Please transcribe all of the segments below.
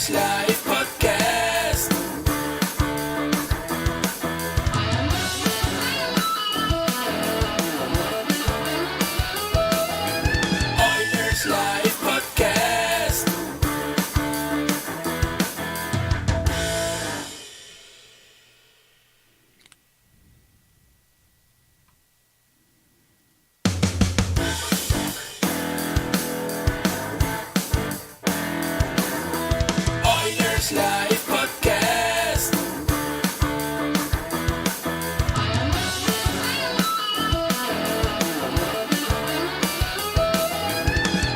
Oilerslive podcast. Oilerslive podcast. Oilerslive podcast.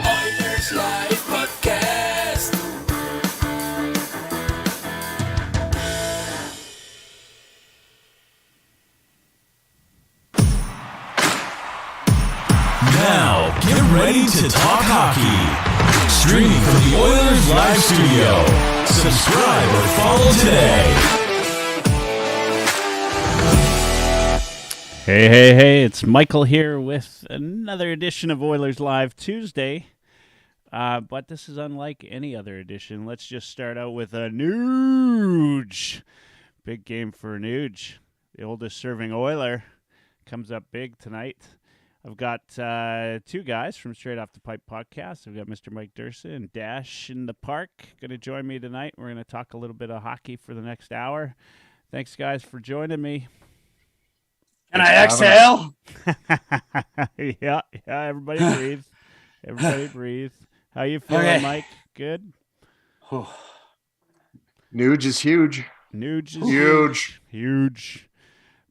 Oilerslive podcast. Now, get ready to talk hockey. Streaming from the Oilers Live Studio. Subscribe or follow today. Hey, it's Michael here with another edition of Oilers Live Tuesday. But this is unlike any other edition. Let's just start out with a Nuge. Big game for Nuge. The oldest serving Oiler comes up big tonight. I've got two guys from Straight Off the Pipe podcast. I've got Mr. Mike Dirsa and Dash in the park going to join me tonight. We're going to talk a little bit of hockey for the next hour. Thanks, guys, for joining me. Can I exhale? Yeah, everybody breathe. Everybody breathe. How you feeling, Okay. Mike? Good? Nuge is huge. Nuge is Huge. Huge.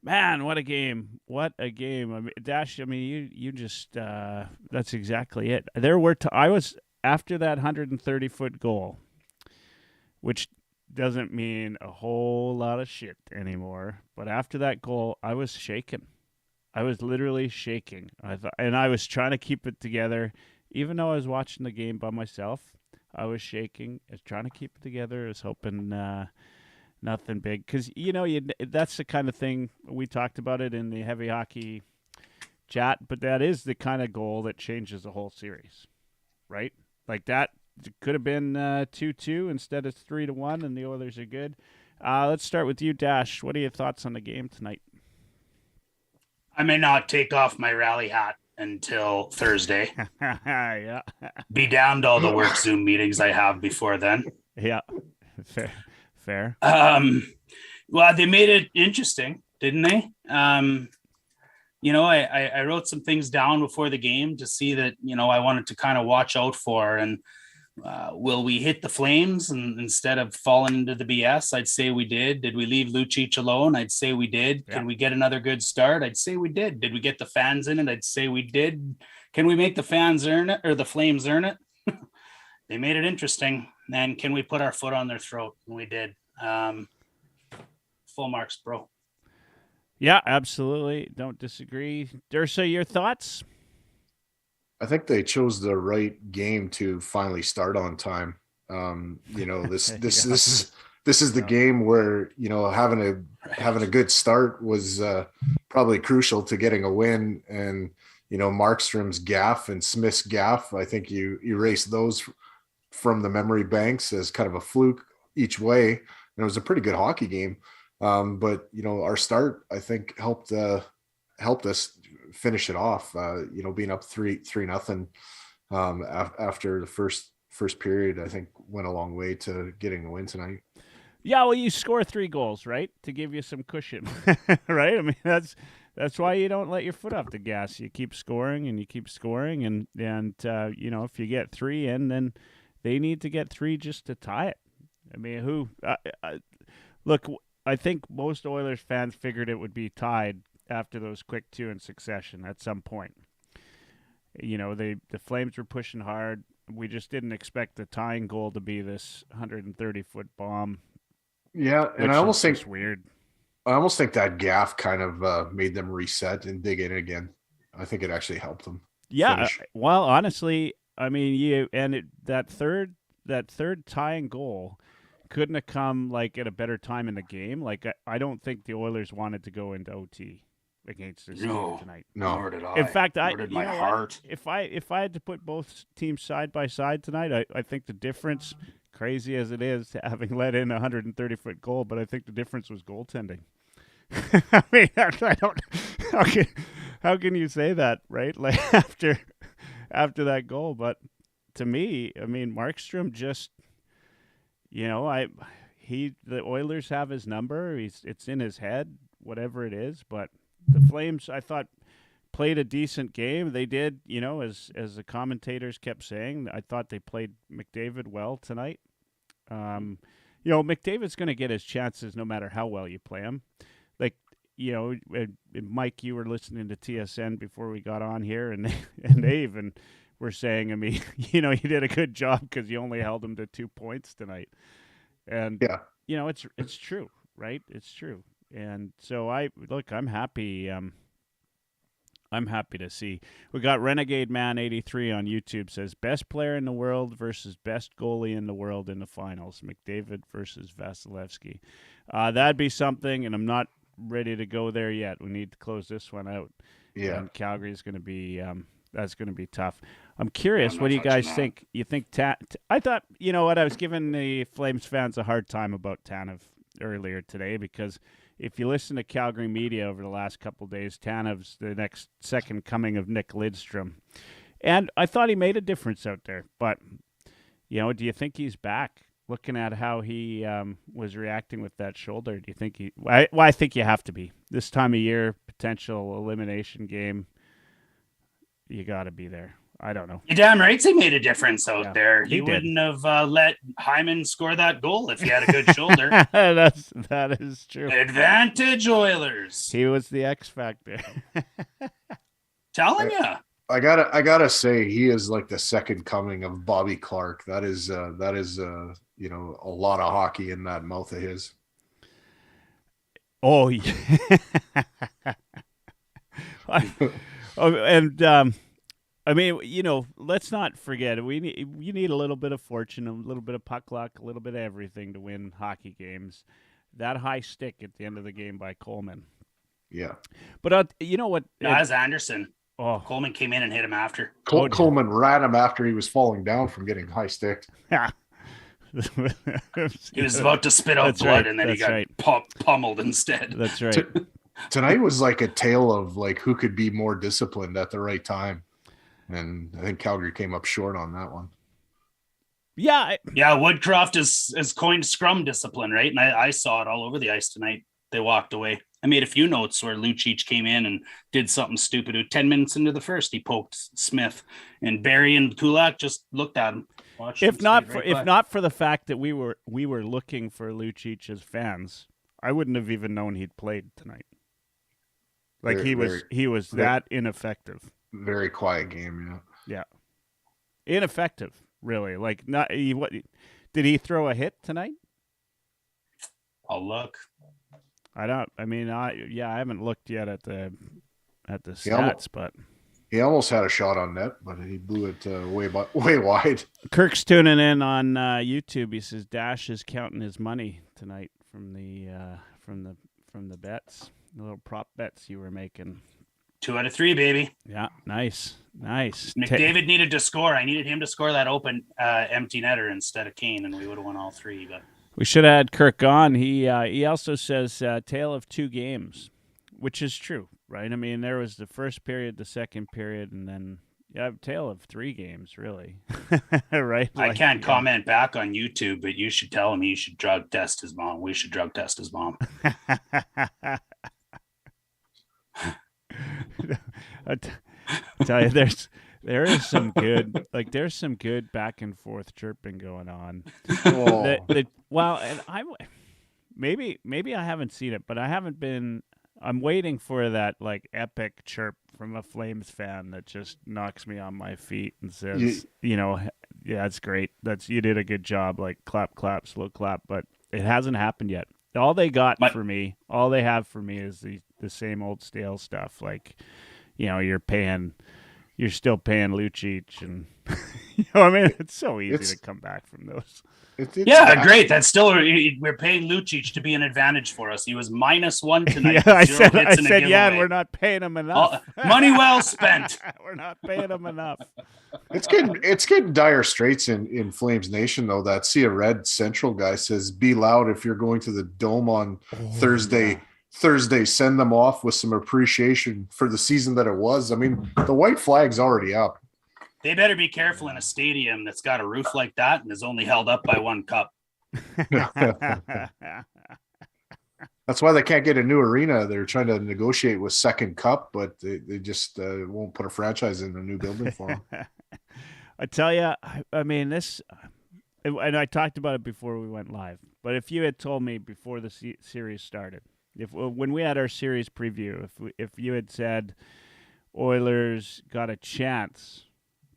Man, what a game. What a game. I mean, Dash, you just, that's exactly it. There were, I was, after that 130-foot goal, which doesn't mean a whole lot of shit anymore, but after that goal, I was shaking. I was literally shaking. And I was trying to keep it together. Even though I was watching the game by myself, I was shaking. I was trying to keep it together. I was hoping nothing big. Because, that's the kind of thing, we talked about it in the heavy hockey chat, but that is the kind of goal that changes the whole series, right? Like that could have been 2-2 instead of 3-1, and the Oilers are good. Let's start with you, Dash. What are your thoughts on the game tonight? I may not take off my rally hat until Thursday. Yeah. Be damned all the work Zoom meetings I have before then. Yeah. Fair. Well, they made it interesting, didn't they? I wrote some things down before the game to see that, I wanted to kind of watch out for. And will we hit the Flames and instead of falling into the BS? I'd say we did. Did we leave Lucic alone? I'd say we did. Yeah. Can we get another good start? I'd say we did. Did we get the fans in it? I'd say we did. Can we make the fans earn it or the Flames earn it? They made it interesting. And can we put our foot on their throat? And we did. Full marks, bro. Yeah, absolutely. Don't disagree. Dirsa, your thoughts? I think they chose the right game to finally start on time. This is the game where having a good start was probably crucial to getting a win. And Markstrom's gaff and Smith's gaff, I think you erase those from the memory banks as kind of a fluke each way. And it was a pretty good hockey game. But our start, I think, helped us finish it off. Being up 3-0 after the first period, I think went a long way to getting the win tonight. Yeah, well, you score 3 goals, right, to give you some cushion, right? I mean, that's why you don't let your foot off the gas. You keep scoring and you keep scoring, and if you get 3 in, then they need to get 3 just to tie it. I mean, look, I think most Oilers fans figured it would be tied after those quick 2 in succession at some point. The Flames were pushing hard. We just didn't expect the tying goal to be this 130-foot bomb. Yeah, and I almost think weird. I almost think that gaff kind of made them reset and dig in again. I think it actually helped them. Yeah, finish. well, honestly, I mean, that third tying goal couldn't have come like at a better time in the game. Like I don't think the Oilers wanted to go into OT against this team tonight. No, Nor did I. In fact, Nor did my heart. If I had to put both teams side by side tonight, I think the difference crazy as it is, having let in a 130-foot goal, but I think the difference was goaltending. I mean, I don't. How can you say that, right? Like after that goal, but to me, I mean, Markstrom just, the Oilers have his number. It's in his head, whatever it is. But the Flames, I thought, played a decent game. They did, as the commentators kept saying. I thought they played McDavid well tonight. McDavid's going to get his chances no matter how well you play him. Like, Mike, you were listening to TSN before we got on here, and they even were saying, I mean, you did a good job because you only held him to 2 points tonight. And, it's true, right? It's true. And so I'm happy. I'm happy to see. We got Renegade Man 83 on YouTube says best player in the world versus best goalie in the world in the finals. McDavid versus Vasilevsky. That'd be something, and I'm not ready to go there yet. We need to close this one out. Yeah. And Calgary's going to be that's going to be tough. I'm curious. What do you guys think? You think I thought, you know what? I was giving the Flames fans a hard time about Tanev earlier today because if you listen to Calgary media over the last couple of days, Tanev's the second coming of Nick Lidstrom. And I thought he made a difference out there. But, do you think he's back? Looking at how he was reacting with that shoulder, do you think I think you have to be. This time of year, potential elimination game, you got to be there. I don't know. You're damn right he made a difference out there. He did. wouldn't have let Hyman score that goal if he had a good shoulder. That is true. Advantage Oilers. He was the X factor. Telling you. I gotta say he is like the second coming of Bobby Clark. That is a lot of hockey in that mouth of his. Oh yeah. I mean, let's not forget you need a little bit of fortune, a little bit of puck luck, a little bit of everything to win hockey games. That high stick at the end of the game by Coleman. Yeah. But you know what? That was Anderson. Oh, Coleman came in and hit him after. Coleman ran him after he was falling down from getting high sticked. yeah. He was about to spit out That's blood, right. and then he That's got pummeled instead. That's right. Tonight was like a tale of like who could be more disciplined at the right time. And I think Calgary came up short on that one. Yeah. Woodcroft is coined scrum discipline, right? And I saw it all over the ice tonight. They walked away. I made a few notes where Lucic came in and did something stupid. 10 minutes into the first, he poked Smith, and Barry and Kulak just looked at him. If not for the fact that we were looking for Lucic as fans, I wouldn't have even known he'd played tonight. Like he was that ineffective. Very quiet game, yeah. Ineffective, really. Like not what did he throw a hit tonight? I'll look. I haven't looked yet at the stats, but he almost had a shot on net, but he blew it way wide. Kirk's tuning in on YouTube. He says Dash is counting his money tonight from the bets, the little prop bets you were making. 2 out of 3, baby. Yeah, nice. McDavid needed to score. I needed him to score that open empty netter instead of Kane, and we would have won all 3. But we should have had Kirk on. He also says tale of 2 games, which is true, right? I mean, there was the first period, the second period, and then tale of 3 games, really, right? I can't comment back on YouTube, but you should tell him he should drug test his mom. We should drug test his mom. I tell you, there is some good, there's some good back and forth chirping going on. Oh. And maybe I haven't seen it, but I'm waiting for that epic chirp from a Flames fan that just knocks me on my feet and says, yeah, it's great. You did a good job. Clap, clap, slow clap, but it hasn't happened yet. All they have for me is the same old stale stuff. You're still paying Lucic, and You know what I mean? It's so easy It's- to come back from those. Yeah, great. That's still we're paying Lucic to be an advantage for us. He was -1 tonight. Yeah, I Zero said, hits in a yeah, giveaway. and we're not paying him enough. Money well spent. We're not paying him enough. It's getting dire straits in Flames Nation though. That See a Red Central guy says, "Be loud if you're going to the Dome on Thursday. yeah. Thursday, send them off with some appreciation for the season that it was." I mean, the white flag's already up. They better be careful in a stadium that's got a roof like that and is only held up by one cup. That's why they can't get a new arena. They're trying to negotiate with Second Cup, but they just won't put a franchise in a new building for them. I tell you, I mean, this, and I talked about it before we went live, but if you had told me before the series started, when we had our series preview, if you had said Oilers got a chance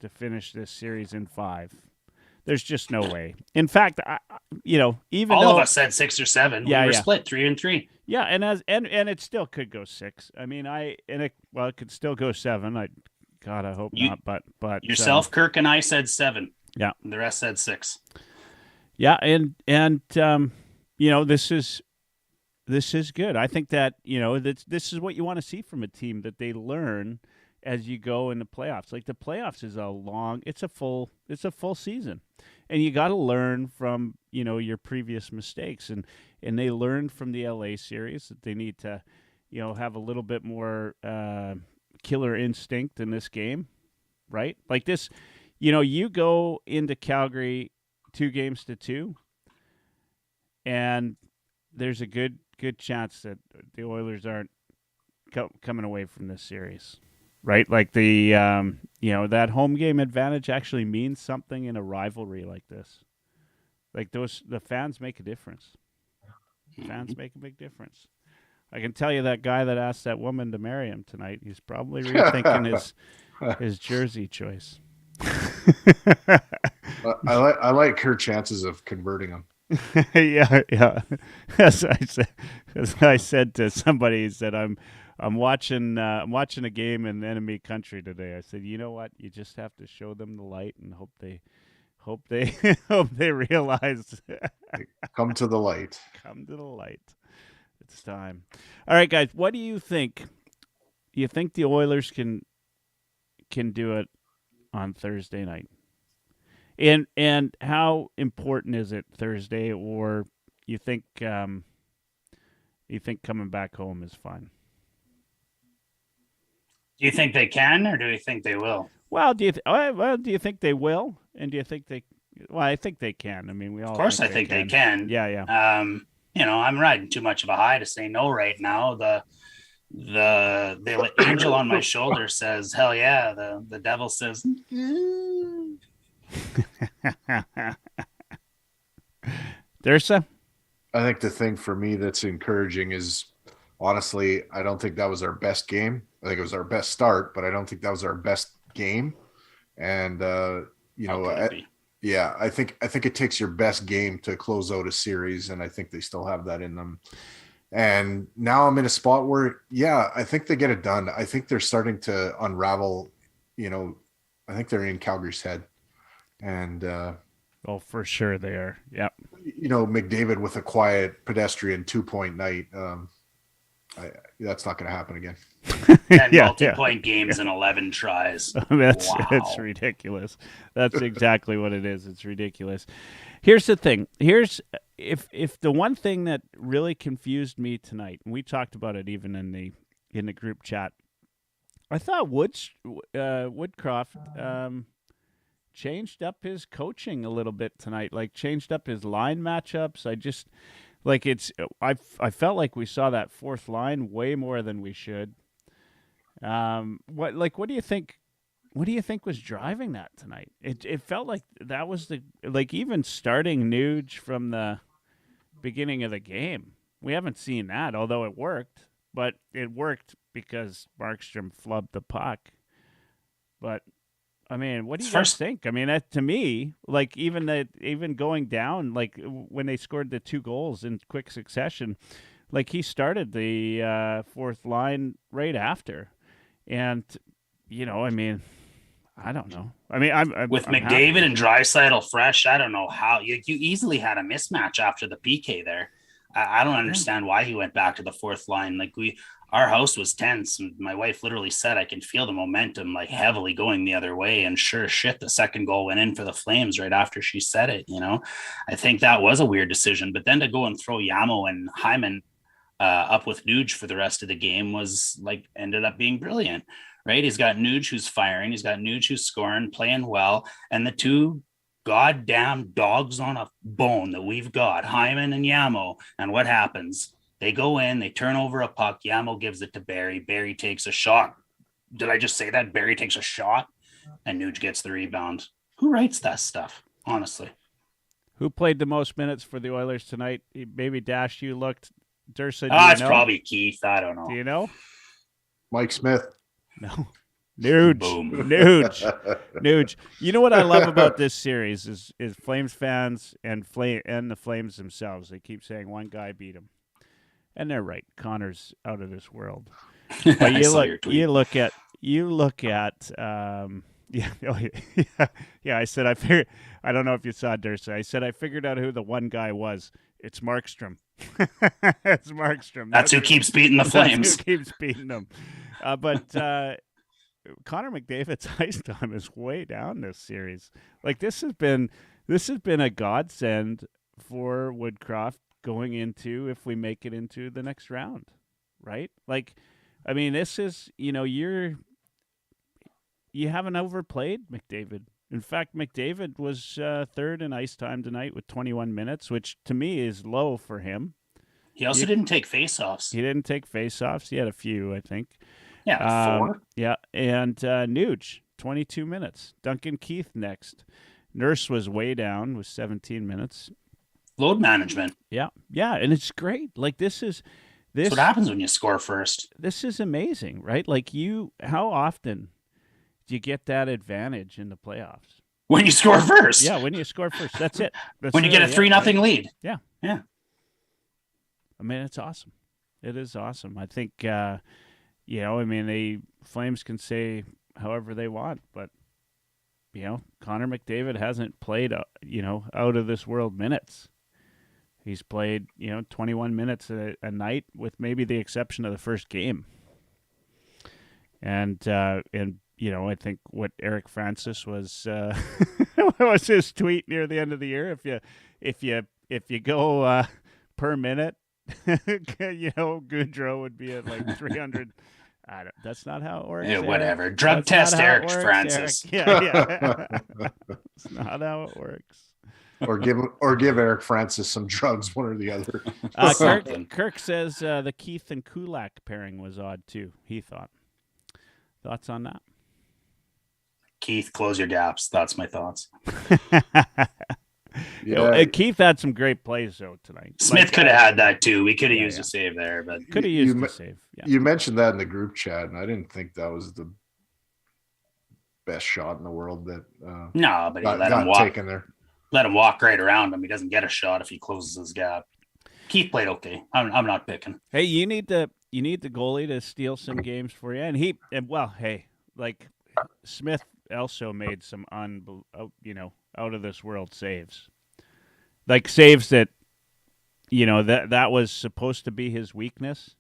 to finish this series in 5, there's just no way. In fact, even all though of us said 6 or 7, Yeah, we were yeah. split 3-3. yeah, and it still could go 6. I mean, it could still go 7. I hope not. But Yourself, Kirk, and I said 7. Yeah. And the rest said 6. Yeah, and this is good. I think that this is what you want to see from a team, that they learn as you go in the playoffs. Like the playoffs is it's a full season, and you got to learn from your previous mistakes, and they learned from the LA series that they need to have a little bit more killer instinct in this game, right? Like this, you go into Calgary 2-2, and there's a good chance that the Oilers aren't coming away from this series, right? Like the that home game advantage actually means something in a rivalry like this. Like the fans make a difference. Fans make a big difference. I can tell you that guy that asked that woman to marry him tonight, he's probably rethinking his jersey choice. I like her chances of converting him. yeah. As I said to somebody, he said, I'm watching a game in enemy country today. I said, you know what? You just have to show them the light and hope they realize. Come to the light. Come to the light. It's time. All right, guys. What do you think? You think the Oilers can do it on Thursday night? And how important is it Thursday? Or you think coming back home is fine? Do you think they can, or do you think they will? Well, do you think they will? And do you think they? Well, I think they can. I mean, we all. Of course, I think they can. Yeah. I'm riding too much of a high to say no right now. The angel on my shoulder says, "Hell yeah." The devil says, Dirsa? I think the thing for me that's encouraging is, honestly, I don't think that was our best game. I think it was our best start, but I don't think that was our best game. And yeah, I think it takes your best game to close out a series, and I think they still have that in them. And now I'm in a spot where, yeah, I think they get it done. I think they're starting to unravel. I think they're in Calgary's head, and oh, for sure they are. Yep. McDavid with a quiet pedestrian 2-point night. That's not going to happen again. 10 multi-point games and 11 tries. That's ridiculous. That's exactly what it is. It's ridiculous. Here's the thing. If the one thing that really confused me tonight, and we talked about it even in the group chat, I thought Woodcroft changed up his coaching a little bit tonight. Like changed up his line matchups. I felt like we saw that fourth line way more than we should. What do you think? What do you think was driving that tonight? It felt like that was even starting Nuge from the beginning of the game. We haven't seen that, although it worked. But it worked because Markstrom flubbed the puck. But I mean, what do you guys think? I mean, to me, like even going down, like when they scored the 2 goals in quick succession, like he started the fourth line right after, and I mean, I don't know. I mean, I'm With I'm happy. McDavid and Draisaitl fresh, I don't know how you easily had a mismatch after the PK there. I don't understand why he went back to the fourth line. Like our house was tense. And my wife literally said, I can feel the momentum like heavily going the other way. And sure as shit, the second goal went in for the Flames right after she said it. I think that was a weird decision. But then to go and throw Yamo and Hyman up with Nuge for the rest of the game was like ended up being brilliant. Right? He's got Nuge who's firing. He's got Nuge who's scoring, playing well. And the two goddamn dogs on a bone that we've got, Hyman and Yamo. And what happens? They go in, they turn over a puck. Yamo gives it to Barry. Barry takes a shot. Did I just say that? Barry takes a shot and Nuge gets the rebound. Who writes that stuff? Honestly. Who played the most minutes for the Oilers tonight? Maybe Dash, you looked. Dirsa, It's probably Keith. I don't know. Do you know? Mike Smith. No. Nuge. Boom. Nuge. You know what I love about this series is Flames fans and the Flames themselves. They keep saying one guy beat him. And they're right. Connor's out of this world. But you look at I said I don't know if you saw Dirsa. I said I figured out who the one guy was. It's Markstrom. It's Markstrom. That's who keeps beating the Flames. That's who keeps beating them. But Connor McDavid's ice time is way down this series. Like this has been a godsend for Woodcroft going into if we make it into the next round, right? Like, I mean, this is you haven't overplayed McDavid. In fact, McDavid was third in ice time tonight with 21 minutes, which to me is low for him. He also didn't take faceoffs. He didn't take faceoffs. He had a few, I think. Yeah, 4. Yeah, and Nuge, 22 minutes. Duncan Keith next. Nurse was way down with 17 minutes. Load management. Yeah, and it's great. Like this. That's what happens when you score first. This is amazing, right? Like how often do you get that advantage in the playoffs? When you score first. Yeah, when you score first. That's it. When you get a 3-0 lead. Yeah. Yeah. I mean, it's awesome. It is awesome. I think, the Flames can say however they want, but, Connor McDavid hasn't played, out of this world minutes. He's played, 21 minutes a night with maybe the exception of the first game. And I think what Eric Francis was was his tweet near the end of the year. If you go per minute, Goudreau would be at like 300. That's not how it works. Yeah, Eric. whatever. Drug That's test not how it Eric works, Francis. Eric. Yeah. It's not how it works. Or give Eric Francis some drugs, one or the other. Kirk says the Keith and Kulak pairing was odd too. He thought. Thoughts on that? Keith, close your gaps. That's my thoughts. Yeah. Keith had some great plays though tonight. Smith could have had that too. We could have used a save there, but could have used a save. Yeah. You mentioned that in the group chat, and I didn't think that was the best shot in the world that no, but he let him walk. Taken there. Let him walk right around him. He doesn't get a shot if he closes his gap. Keith played okay. I'm not picking. Hey, you need the goalie to steal some games for you, and Smith also made some out of this world saves, like saves that that was supposed to be his weakness.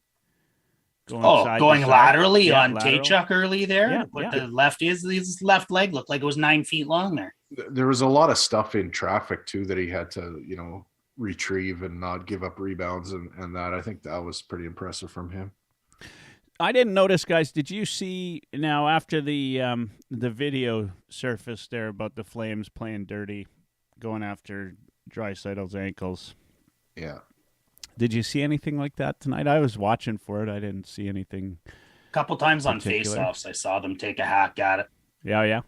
Going laterally on lateral. Taychuk early there. Yeah, but his left leg looked like it was 9 feet long there. There was a lot of stuff in traffic too that he had to, retrieve and not give up rebounds and that. I think that was pretty impressive from him. I didn't notice, guys. Did you see now after the video surfaced there about the Flames playing dirty, going after Draisaitl's ankles? Yeah. Did you see anything like that tonight? I was watching for it. I didn't see anything. A couple times on face-offs, I saw them take a hack at it. Yeah.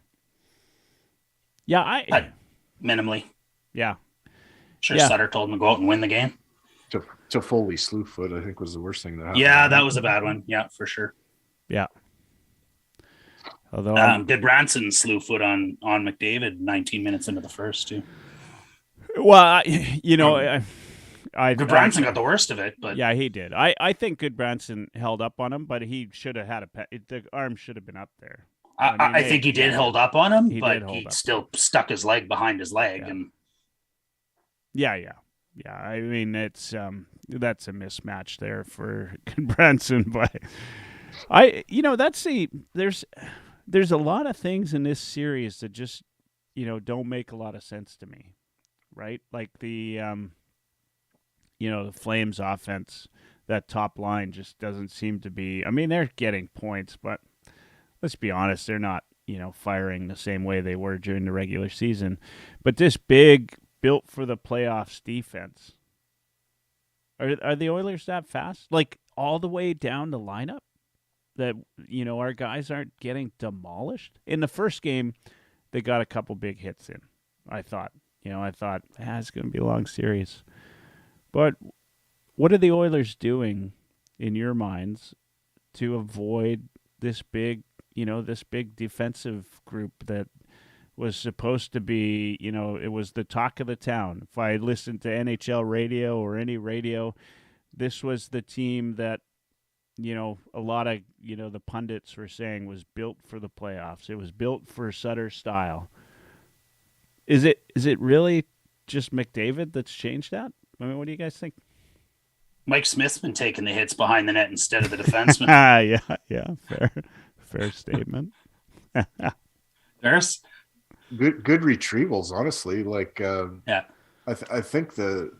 But minimally. Yeah. Sure, Sutter told him to go out and win the game. To fully slew foot, I think was the worst thing that happened. Yeah, that was a bad one. Yeah, for sure. Yeah. Although Goodbranson slew foot on McDavid 19 minutes into the first too. Well, Goodbranson got the worst of it, but yeah, he did. I think Goodbranson held up on him, but he should have had the arm should have been up there. I think he did hold up on him, He but did hold he up. still stuck his leg behind his leg. Yeah. And Yeah. I mean, it's that's a mismatch there for Branson, but there's a lot of things in this series that just don't make a lot of sense to me, right? Like the the Flames offense, that top line just doesn't seem to be. I mean, they're getting points, but let's be honest, they're not firing the same way they were during the regular season. But this big, built for the playoffs defense. Are the Oilers that fast? Like all the way down the lineup? That our guys aren't getting demolished? In the first game, they got a couple big hits in. I thought it's going to be a long series. But what are the Oilers doing in your minds to avoid this big defensive group that was supposed to be, it was the talk of the town. If I listened to NHL radio or any radio, this was the team that, a lot of, the pundits were saying was built for the playoffs. It was built for Sutter style. Is it really just McDavid that's changed that? I mean, what do you guys think? Mike Smith's been taking the hits behind the net instead of the defenseman. Yeah, fair statement. Dirsa? Good retrievals, honestly. Like, Yeah. I think as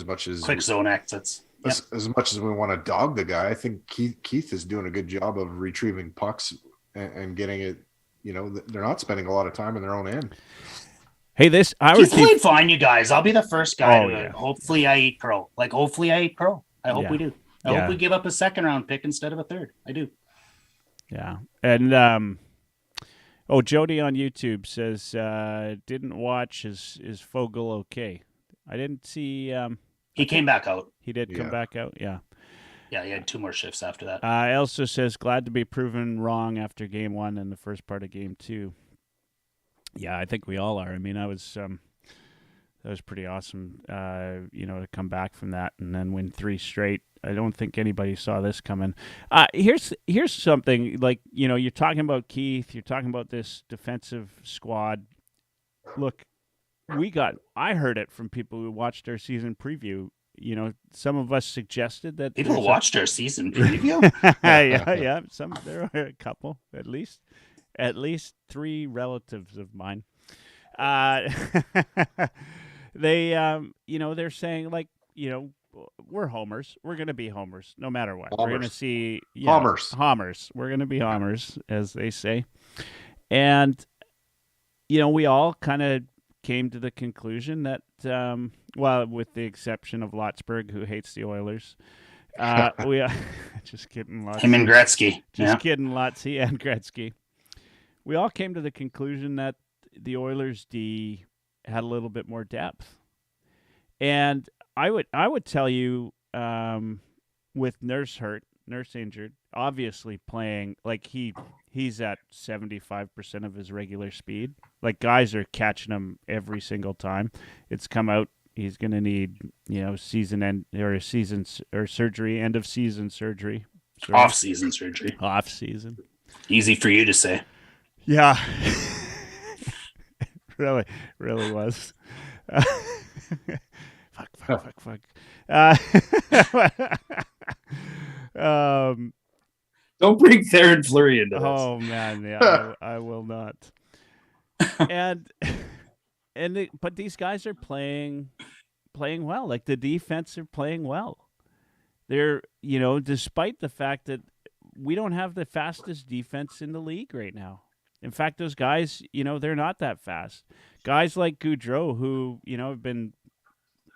much as Quick zone exits. Yep. as much as we want to dog the guy, I think Keith is doing a good job of retrieving pucks and getting it. They're not spending a lot of time in their own end. Hey, He's played fine, you guys. I'll be the first guy. Yeah. Hopefully I eat pro. I hope we do. I hope we give up a second round pick instead of a third. I do. Yeah. And Jody on YouTube says didn't watch is Fogel okay? I didn't see He came back out. He did come back out, yeah. Yeah, he had 2 more shifts after that. Also says glad to be proven wrong after game 1 and the first part of game 2. Yeah, I think we all are. I mean, that was pretty awesome, to come back from that and then win 3 straight. I don't think anybody saw this coming. Here's something, like, you're talking about Keith, you're talking about this defensive squad. Look, I heard it from people who watched our season preview. Some of us suggested that people watched our season preview. yeah. There were a couple, at least 3 relatives of mine. They're saying, like, we're homers. We're going to be homers no matter what. Homers. We're going to see Homers. We're going to be homers, as they say. And we all kind of came to the conclusion that, with the exception of Lotsberg, who hates the Oilers, we just kidding, Lotsy. Him and Gretzky. Just kidding, Lotsy and Gretzky. We all came to the conclusion that the Oilers D had a little bit more depth, and I would tell you, with Nurse injured, obviously playing like he's at 75% of his regular speed. Like, guys are catching him every single time. It's come out. He's going to need, season end or surgery, end of season surgery. Off season surgery. Off season. Easy for you to say. Yeah. really was. Fuck. Don't bring Theron Fleury into this. Oh man, yeah, I will not. But these guys are playing well. Like, the defense are playing well. They're, despite the fact that we don't have the fastest defense in the league right now. In fact, those guys, they're not that fast. Guys like Goudreau, who, have been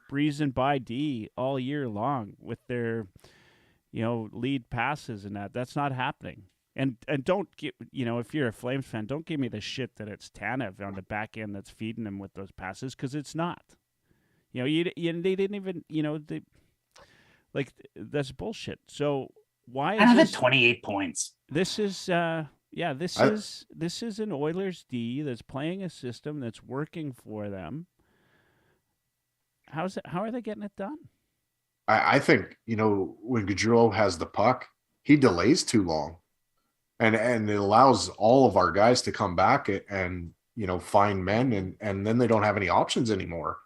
breezing by D all year long with their, lead passes and that's not happening. And don't get, if you're a Flames fan, don't give me the shit that it's Tanev on the back end that's feeding them with those passes, because it's not. They didn't even, that's bullshit. So why is this 28 points? This is this is an Oilers D that's playing a system that's working for them. How are they getting it done? I think, when Gaudreau has the puck, he delays too long. and it allows all of our guys to come back and find men, and then they don't have any options anymore.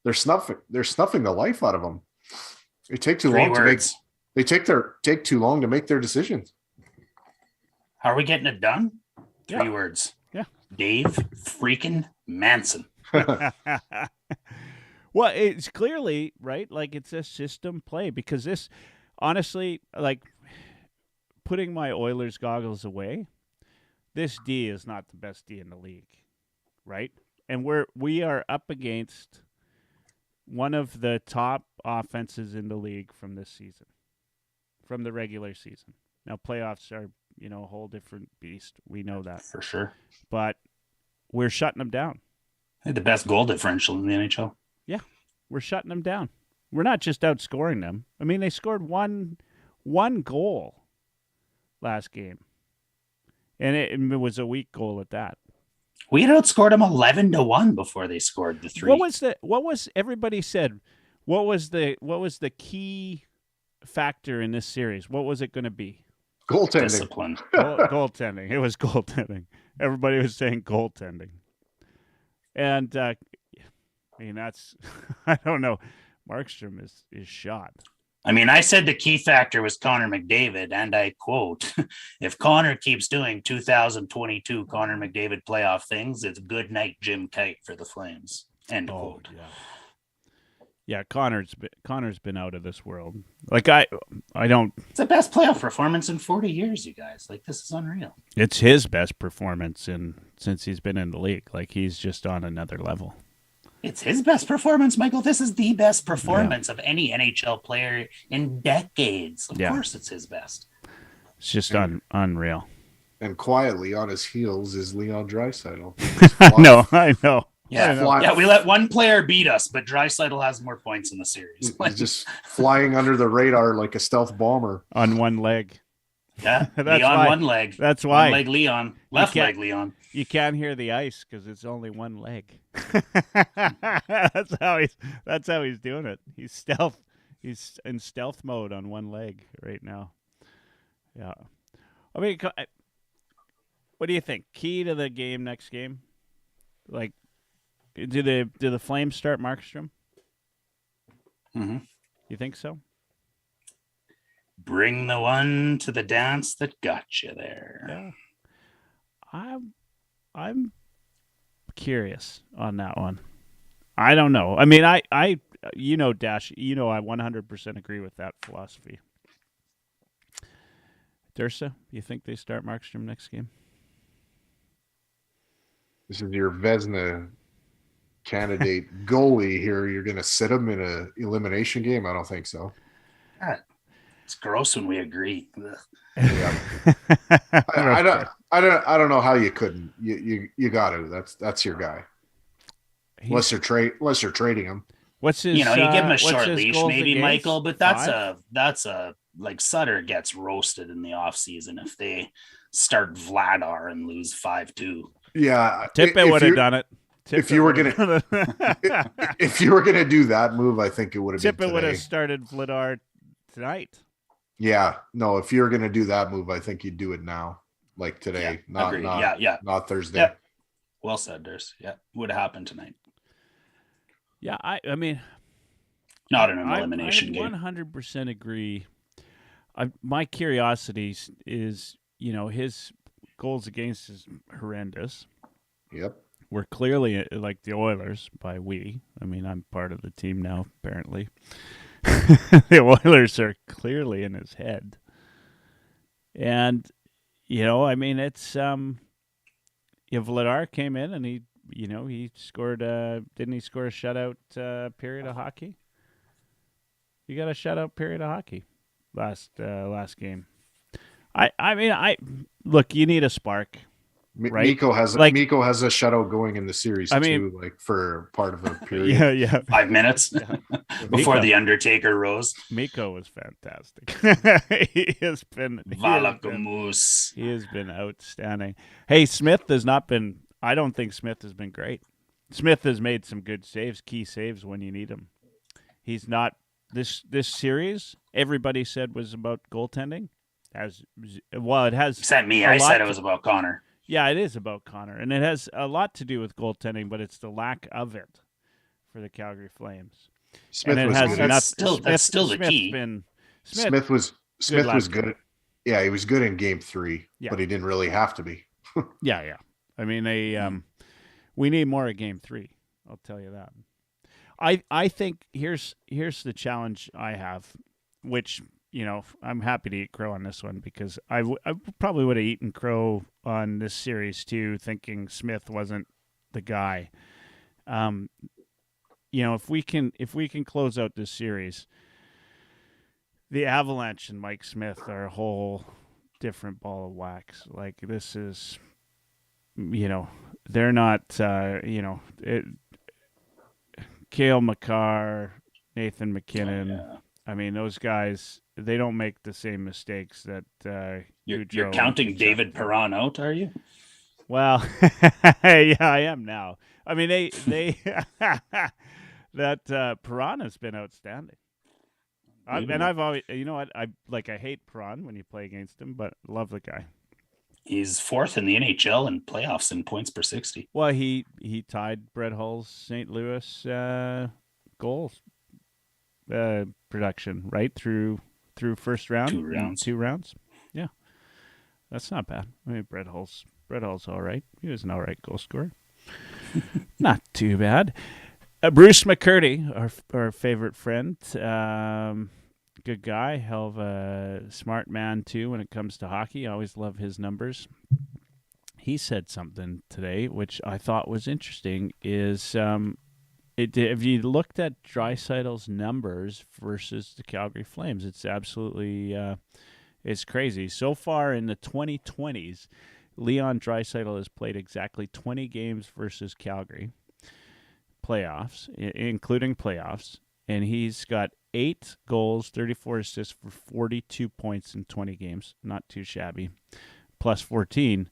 They're snuffing the life out of them. They take too long to make. They take too long to make their decisions. How are we getting it done? 3 Yeah. words. Yeah. Dave freaking Manson. Well, it's clearly, right, like it's a system play, because this, honestly, like putting my Oilers goggles away, this D is not the best D in the league, right? And we are up against one of the top offenses in the league from this season, from the regular season. Now, playoffs are, a whole different beast. We know that. For sure. But we're shutting them down. They had the best goal differential in the NHL. Yeah, we're shutting them down. We're not just outscoring them. I mean, they scored one goal last game, and it was a weak goal at that. We had outscored them 11-1 before they scored the 3. What was everybody said? What was the key factor in this series? What was it going to be? Goaltending. Discipline. Goaltending. It was goaltending. Everybody was saying goaltending. And, I mean, that's, I don't know. Markstrom is shot. I mean, I said the key factor was Connor McDavid, and I quote, if Connor keeps doing 2022 Connor McDavid playoff things, it's good night Jim Kite for the Flames. End quote. Yeah. Yeah, Connor's been out of this world. Like I don't. It's the best playoff performance in 40 years, you guys. Like, this is unreal. It's his best performance since he's been in the league. Like, he's just on another level. It's his best performance, Michael. This is the best performance of any NHL player in decades. Of course, it's his best. It's just unreal. And quietly on his heels is Leon Draisaitl. I know. Yeah, we let one player beat us, but Draisaitl has more points in the series. He's just flying under the radar like a stealth bomber. On one leg. Yeah, That's Leon why. one leg. That's why. One leg Leon. Left leg Leon. You can't hear the ice because it's only one leg. That's how he's doing it. He's stealth. He's in stealth mode on one leg right now. Yeah. I mean, what do you think? Key to the game next game? Like, do the Flames start Markstrom? Mm-hmm. You think so? Bring the one to the dance that got you there. Yeah. I'm curious on that one. I don't know. I mean, I Dash, I 100% agree with that philosophy. Dirsa, you think they start Markstrom next game? This is your Vezina candidate goalie here. You're going to sit him in an elimination game? I don't think so. God, it's gross when we agree. Yeah. I don't know how you couldn't. You got to. That's your guy. Unless you're trading him. What's his? You give him a short leash, goals maybe, against? Michael. But that's a like Sutter gets roasted in the offseason if they start Vladar and lose 5-2. Yeah, Tippett would have done it. If you were gonna do that move, I think it would have been Tippett would have started Vladar tonight. Yeah, no. If you're gonna do that move, I think you'd do it now, like today, not Thursday. Yeah. Well said, Dirsa. Yeah, would have happened tonight. Yeah, I mean, not in an elimination game. 100% agree. My curiosity is, his goals against is horrendous. Yep. We're clearly like the Oilers by we. I mean, I'm part of the team now, apparently. The Oilers are clearly in his head. And, I mean, it's, Vladar came in and he scored, didn't he score a shutout period of hockey? He got a shutout period of hockey last game. I mean, look, you need a spark. Right? Mikko has a shutout going in the series too, like for part of a period. Yeah. 5 minutes before the Undertaker rose. Mikko was fantastic. He has been outstanding. Hey, Smith has not been. I don't think Smith has been great. Smith has made some good saves, key saves when you need him. He's not this series. Everybody said was about goaltending. It has. Sent me. a I lot said it to- was about Connor. Yeah, it is about Connor, and it has a lot to do with goaltending, but it's the lack of it for the Calgary Flames. Smith and it was has good. That's still the key. Smith was last good. Yeah, he was good in game 3, Yeah. but he didn't really have to be. Yeah. I mean, we need more at game 3. I'll tell you that. I think here's the challenge I have, which, I'm happy to eat crow on this one because I probably would have eaten crow on this series too, thinking Smith wasn't the guy. If we can close out this series, the Avalanche and Mike Smith are a whole different ball of wax. Like, this is, they're not, Cale Makar, Nathan McKinnon. Yeah. I mean, those guys, they don't make the same mistakes that You're Gaudreau counting and David Chuck do. Perron out, are you? Well, yeah, I am now. I mean, they that Perron has been outstanding. And I've always, I hate Perron when you play against him, but love the guy. He's 4th in the NHL in playoffs in points per 60. Well, he tied Brett Hull's St. Louis goals production right through first round. 2 rounds. 2 rounds. Yeah, that's not bad. I mean, Brett Hull's all right. He was an all right goal scorer. Not too bad. Bruce McCurdy, our favorite friend, good guy, hell of a smart man too when it comes to hockey. I always love his numbers. He said something today which I thought was interesting. Is if you looked at Draisaitl's numbers versus the Calgary Flames, it's absolutely it's crazy. So far in the 2020s, Leon Draisaitl has played exactly 20 games versus Calgary. Playoffs, including playoffs, and he's got 8 goals, 34 assists for 42 points in 20 games. Not too shabby. Plus 14.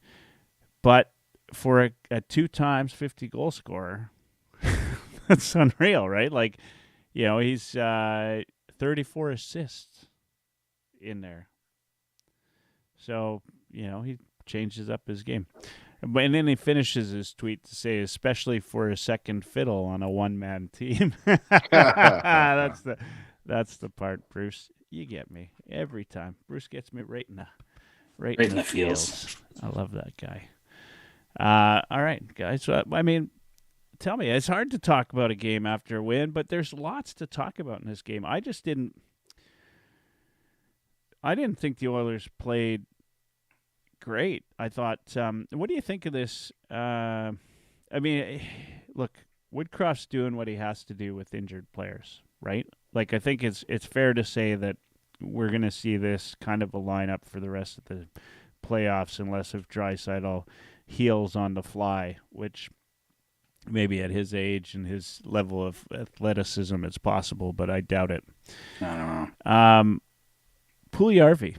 But for a 2 times 50 goal scorer, that's unreal, right? Like, he's 34 assists in there. So, he changes up his game. And then he finishes his tweet to say, especially for a second fiddle on a one-man team. That's the part, Bruce. You get me every time. Bruce gets me right in the feels. I love that guy. All right, guys. I mean, tell me, it's hard to talk about a game after a win, but there's lots to talk about in this game. I didn't think the Oilers played great. I thought, what do you think of this? I mean, look, Woodcroft's doing what he has to do with injured players, right? Like, I think it's fair to say that we're going to see this kind of a lineup for the rest of the playoffs unless if Draisaitl heals on the fly, which maybe at his age and his level of athleticism it's possible, but I doubt it. I don't know. Puljujarvi.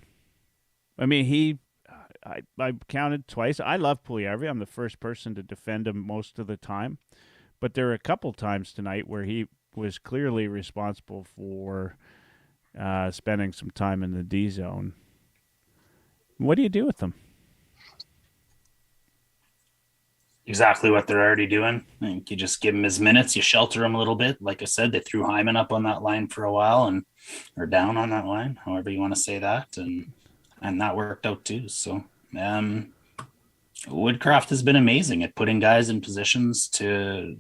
I mean, I counted twice. I love Puljujarvi. I'm the first person to defend him most of the time. But there were a couple times tonight where he was clearly responsible for spending some time in the D zone. What do you do with them? Exactly what they're already doing. I think you just give him his minutes. You shelter him a little bit. Like I said, they threw Hyman up on that line for a while or down on that line, however you want to say that. And that worked out too. So Woodcroft has been amazing at putting guys in positions to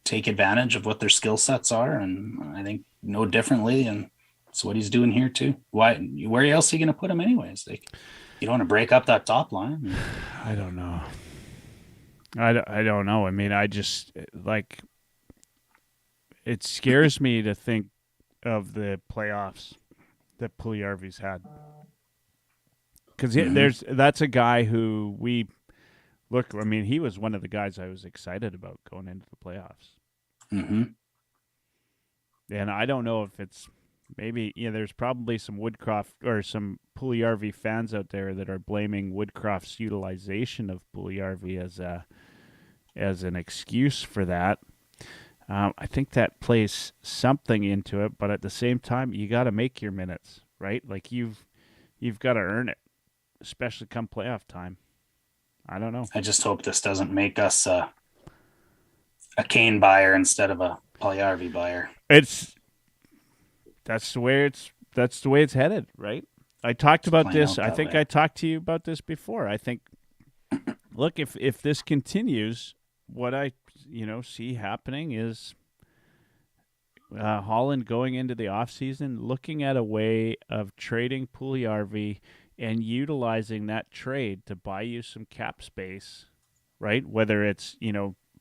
take advantage of what their skill sets are. And I think no differently. And that's what he's doing here too. Where else are you going to put him anyways? Like, you don't want to break up that top line. I don't know. I don't know. I mean, I just, like, it scares me to think of the playoffs that Puljujarvi's had. Because that's a guy who I mean, he was one of the guys I was excited about going into the playoffs. Mm-hmm. And I don't know if it's maybe, there's probably some Woodcroft or some Puljujarvi fans out there that are blaming Woodcroft's utilization of Puljujarvi as an excuse for that. I think that plays something into it, but at the same time, you got to make your minutes, right? Like you've got to earn it. especially come playoff time. I don't know. I just hope this doesn't make us a Kane buyer instead of a Puljujarvi buyer. That's the way it's headed, right? I talked about playing this. out I that think way. I talked to you about this before. I think, look, if this continues, what I see happening is Holland going into the offseason, looking at a way of trading Puljujarvi and utilizing that trade to buy you some cap space, right? Whether it's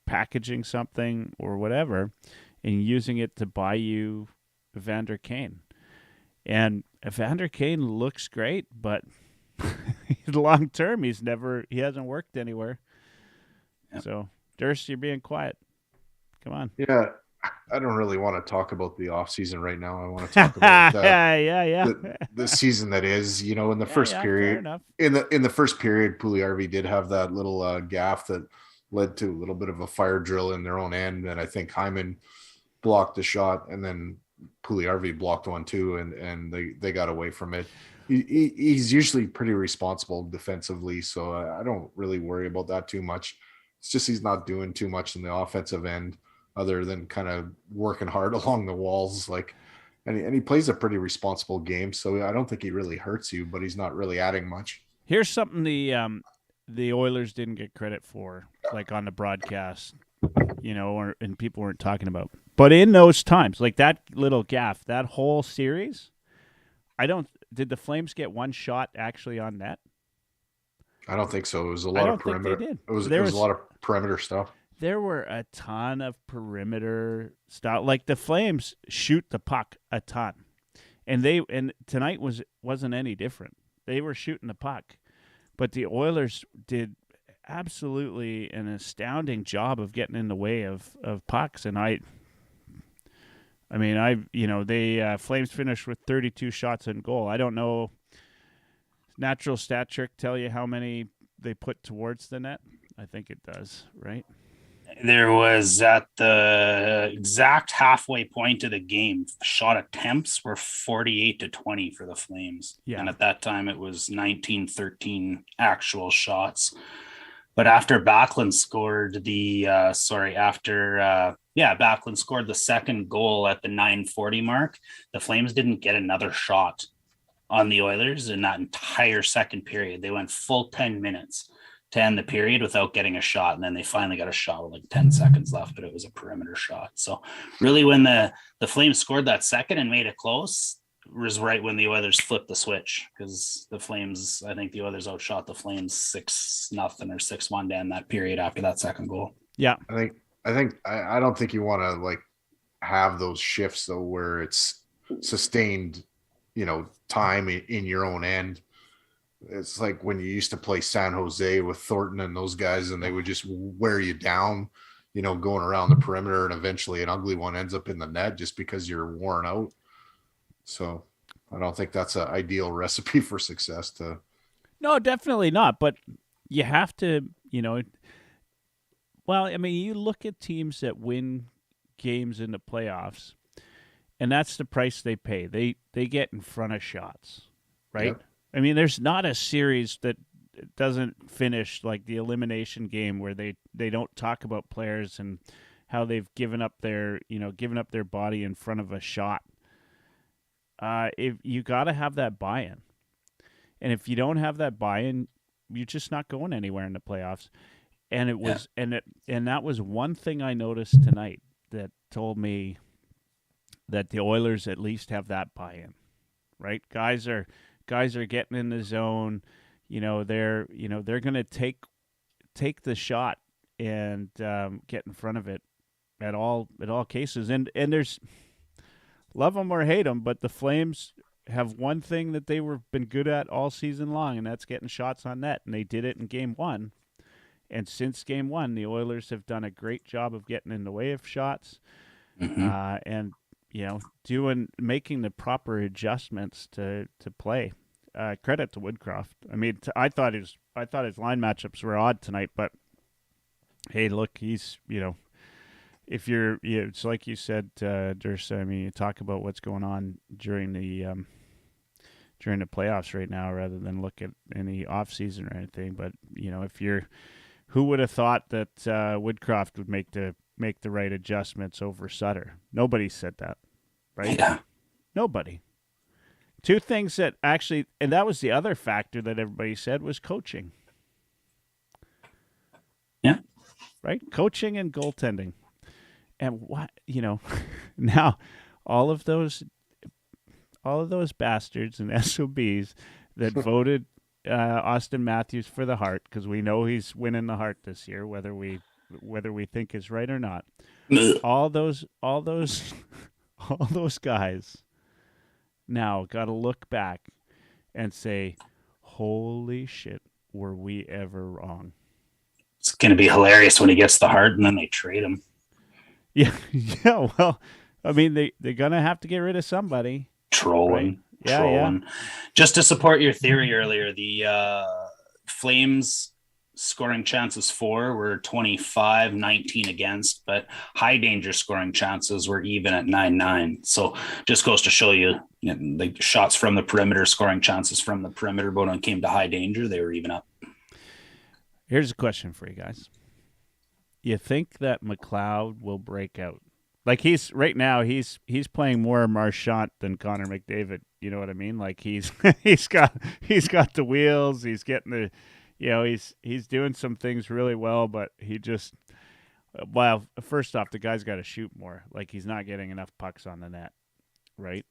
packaging something or whatever, and using it to buy you Evander Kane. And Evander Kane looks great, but long term, he hasn't worked anywhere. Yep. So, Dirsa, you're being quiet. Come on. Yeah, I don't really want to talk about the off season right now. I want to talk about the season that is. In the first Fair period, enough. in the first period, Puljujarvi did have that little gaff that led to a little bit of a fire drill in their own end, and I think Hyman blocked the shot, and then Puljujarvi blocked one too, and they got away from it. He's usually pretty responsible defensively, so I don't really worry about that too much. It's just he's not doing too much in the offensive end other than kind of working hard along the walls, and he plays a pretty responsible game, so I don't think he really hurts you, but he's not really adding much. Here's something the Oilers didn't get credit for, like on the broadcast, and people weren't talking about. But in those times, like that little gaff, that whole series, did the Flames get one shot actually on net? I don't think so. It was a lot of perimeter. Think they did. It was a lot of perimeter stuff. There were a ton of perimeter stuff. Like the Flames shoot the puck a ton, and tonight wasn't any different. They were shooting the puck, but the Oilers did absolutely an astounding job of getting in the way of pucks. And they Flames finished with 32 shots on goal. I don't know. Natural stat trick tell you how many they put towards the net? I think it does, right? There was at the exact halfway point of the game, shot attempts were 48-20 for the Flames. Yeah. And at that time it was 19-13 actual shots. But after Backlund scored Backlund scored the second goal at the 9:40 mark, the Flames didn't get another shot on the Oilers in that entire second period. They went full 10 minutes to end the period without getting a shot. And then they finally got a shot with like 10 seconds left, but it was a perimeter shot. So really when the Flames scored that second and made it close was right when the Oilers flipped the switch, because I think the Oilers outshot the Flames 6-0 or 6-1 to end that period after that second goal. Yeah. I don't think you want to like have those shifts though, where it's sustained, time in your own end. It's like when you used to play San Jose with Thornton and those guys, and they would just wear you down, going around the perimeter, and eventually an ugly one ends up in the net just because you're worn out. So I don't think that's an ideal recipe for success. No, definitely not. But you have to, well, I mean, you look at teams that win games in the playoffs, and that's the price they pay. They get in front of shots, right? Yep. I mean, there's not a series that doesn't finish like the elimination game where they don't talk about players and how they've given up their body in front of a shot. If you got to have that buy-in, and if you don't have that buy-in, you're just not going anywhere in the playoffs. And it was, and that was one thing I noticed tonight that told me that the Oilers at least have that buy-in, right? Guys are getting in the zone. They're going to take the shot and get in front of it at all cases. And there's, love them or hate them, but the Flames have one thing that they been good at all season long, and that's getting shots on net. And they did it in Game 1. And since Game 1, the Oilers have done a great job of getting in the way of shots, and making the proper adjustments to play. Credit to Woodcroft. I mean, I thought his line matchups were odd tonight, but hey, look, he's if you're, it's like you said, Dirsa. I mean, you talk about what's going on during the during the playoffs right now rather than look at any off season or anything. But who would have thought that Woodcroft would make the right adjustments over Sutter? Nobody said that, right? Yeah. Nobody. Two things that actually, and that was the other factor that everybody said was coaching. Yeah. Right? Coaching and goaltending. And what, now all of those bastards and SOBs that voted Austin Matthews for the Hart, because we know he's winning the Hart this year, whether we think is right or not. all those guys now got to look back and say, holy shit, were we ever wrong? It's going to be hilarious when he gets the Hart and then they trade him. Yeah. Well, I mean, they're going to have to get rid of somebody. Trolling. Yeah. Just to support your theory earlier, the Flames scoring chances for were 25, 19 against, but high danger scoring chances were even at 9-9. So just goes to show you, the shots from the perimeter, scoring chances from the perimeter, but when it came to high danger, they were even up. Here's a question for you guys. You think that McLeod will break out? Like he's playing more Marchand than Connor McDavid. You know what I mean? Like he's got the wheels. He's getting the, he's doing some things really well, but he just, first off, the guy's got to shoot more. Like he's not getting enough pucks on the net, right?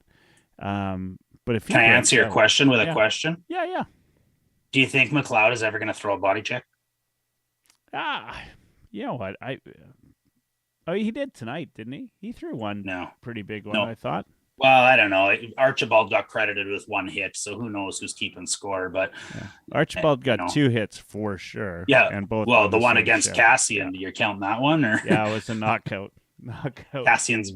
But if can I answer your question with a question? Yeah. Do you think McLeod is ever going to throw a body check? You know what? He did tonight, didn't he? He threw one pretty big one, I thought. Well, I don't know. Archibald got credited with one hit, so who knows who's keeping score. But Archibald got 2 hits for sure. Yeah, and both. Well, the one against Cassian, you're counting that one, or yeah, it was a knockout. Cassian's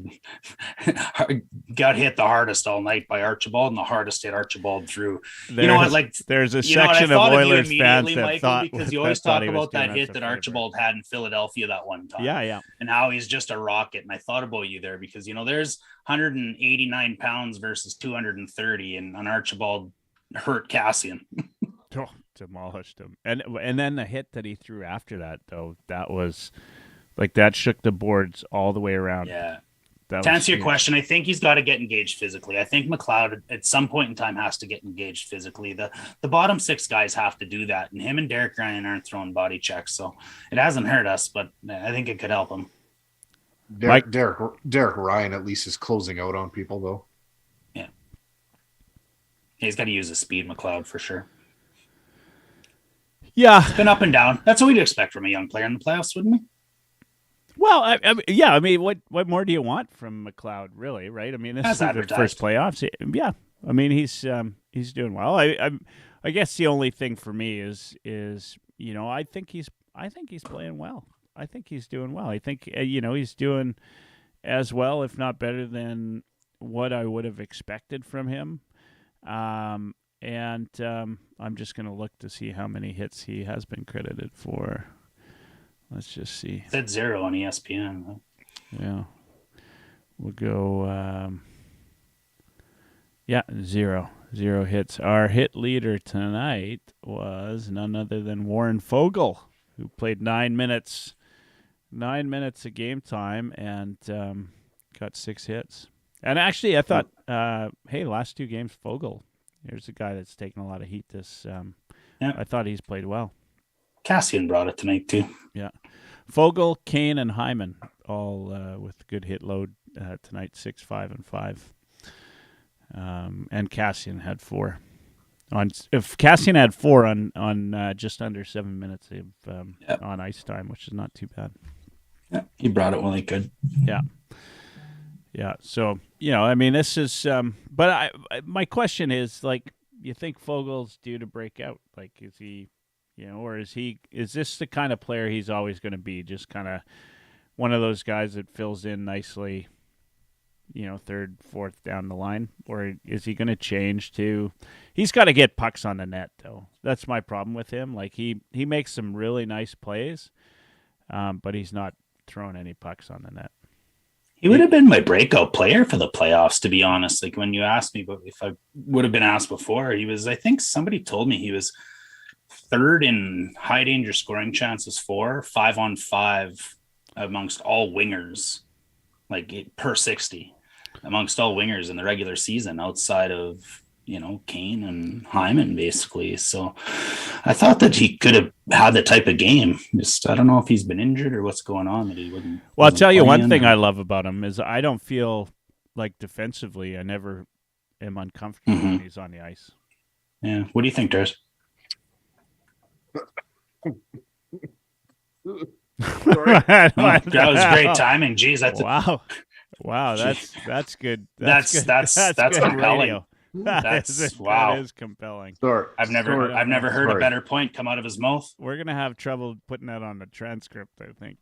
got hit the hardest all night by Archibald, and the hardest hit Archibald threw. There's a section of Oilers fans that Michael, thought, because you always talk about that hit that favor. Archibald had in Philadelphia that one time. Yeah. And how he's just a rocket. And I thought about you there because there's 189 pounds versus 230, and Archibald hurt Cassian. Demolished him. And then the hit that he threw after that, though, that was. Like, that shook the boards all the way around. Yeah. To answer your question, I think he's got to get engaged physically. I think McLeod, at some point in time, has to get engaged physically. The bottom 6 guys have to do that, and him and Derek Ryan aren't throwing body checks, so it hasn't hurt us, but I think it could help him. Derek Ryan at least is closing out on people, though. Yeah. He's got to use his speed, McLeod, for sure. Yeah. It's been up and down. That's what we'd expect from a young player in the playoffs, wouldn't we? Well, I mean, what more do you want from McLeod, really, right? I mean, this is the first playoffs. Yeah, I mean, he's doing well. I guess the only thing for me is I think he's playing well. I think he's doing well. I think he's doing as well, if not better than what I would have expected from him. And I'm just going to look to see how many hits he has been credited for. Let's just see. It said 0 on ESPN. Huh? Yeah. We'll go, 0. 0 hits. Our hit leader tonight was none other than Warren Fogle, who played 9 minutes of game time and got 6 hits. And actually, I thought, last 2 games, Fogle, here's a guy that's taken a lot of heat I thought he's played well. Cassian brought it tonight, too. Yeah. Fogel, Kane, and Hyman all with good hit load tonight, 6, 5, and 5. And Cassian had 4. If Cassian had 4 on just under 7 minutes of on ice time, which is not too bad. Yeah, he brought it when he could. Yeah. So I mean, this is. But my question is, like, you think Fogel's due to break out? Like, is he? Or is this the kind of player he's always going to be? Just kind of one of those guys that fills in nicely, 3rd, 4th down the line? Or is he going to change to, he's got to get pucks on the net, though. That's my problem with him. Like, he makes some really nice plays, but he's not throwing any pucks on the net. He would have been my breakout player for the playoffs, to be honest. Like when you asked me, but if I would have been asked before, he was, I think somebody told me he was third in high danger scoring chances for 5-on-5 amongst all wingers, like per 60 amongst all wingers in the regular season outside of, Kane and Hyman, basically. So I thought that he could have had the type of game. Just, I don't know if he's been injured or what's going on that he wouldn't. Well, I'll tell you one thing I love about him is I don't feel like defensively I never am uncomfortable when he's on the ice. Yeah. What do you think, Dirsa? That was great timing. Jeez, that's wow. That's good. That's good compelling. Radio. That is compelling. Sorry. I've never heard a better point come out of his mouth. We're gonna have trouble putting that on the transcript, I think.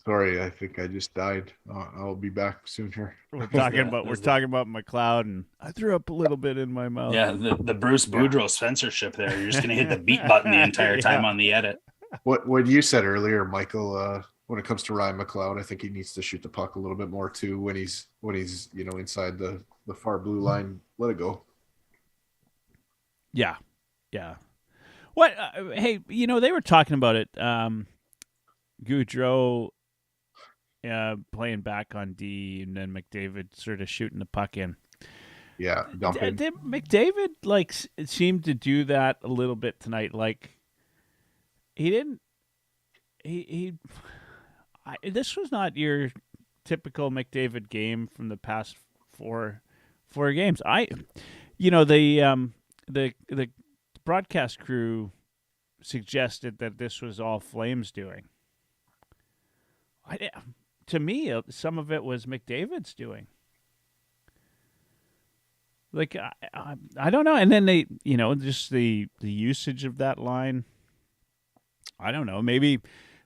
Sorry, I think I just died. I'll be back soon here. We're talking about McLeod, and I threw up a little bit in my mouth. Yeah, the Bruce Boudreau censorship there. You're just gonna hit the beat button the entire time on the edit. What you said earlier, Michael, when it comes to Ryan McLeod, I think he needs to shoot the puck a little bit more too when he's inside the far blue line. Let it go. Yeah. What? Hey, they were talking about it. Gaudreau playing back on D, and then McDavid sort of shooting the puck in. Yeah, dumping. Did McDavid seemed to do that a little bit tonight? Like he didn't. This was not your typical McDavid game from the past four games. The broadcast crew suggested that this was all Flames doing. To me, some of it was McDavid's doing. Like I don't know, and then they, just the usage of that line. I don't know. Maybe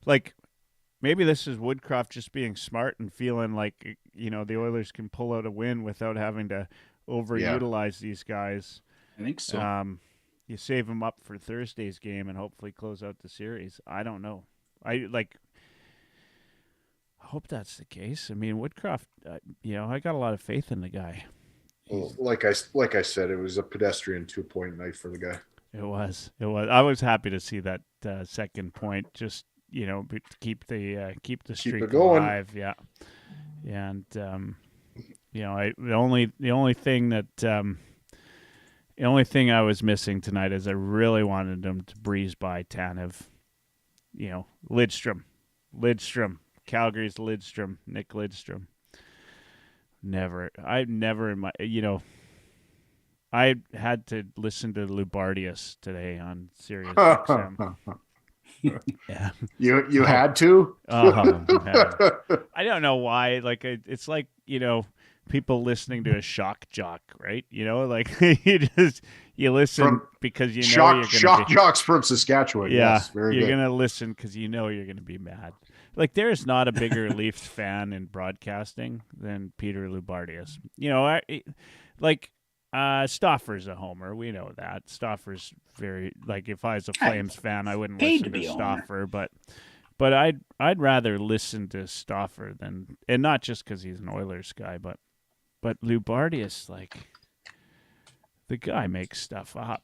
this is Woodcroft just being smart and feeling like the Oilers can pull out a win without having to overutilize these guys. I think so. You save them up for Thursday's game and hopefully close out the series. I don't know. I hope that's the case. I mean, Woodcroft, I got a lot of faith in the guy. Well, like I said, it was a pedestrian 2-point night for the guy. It was. I was happy to see that second point. Just keep the streak alive. Yeah. And the only thing I was missing tonight is I really wanted them to breeze by Tanev. Lidstrom, Calgary's Lidstrom, Nick Lidstrom. I had to listen to Lubardius today on Sirius XM. Yeah. You had to? I don't know why. Like it's like, people listening to a shock jock, right? You listen because you're going to shock jocks from Saskatchewan. Yeah, yes, very you're good. going to listen because you're going to be mad. Like there's not a bigger Leafs fan in broadcasting than Peter Lubardius. Stauffer's a homer. We know that. Stauffer's very if I was a Flames fan, I wouldn't listen to Stauffer, but I'd rather listen to Stauffer than, and not just because he's an Oilers guy, but Lubardius, the guy makes stuff up.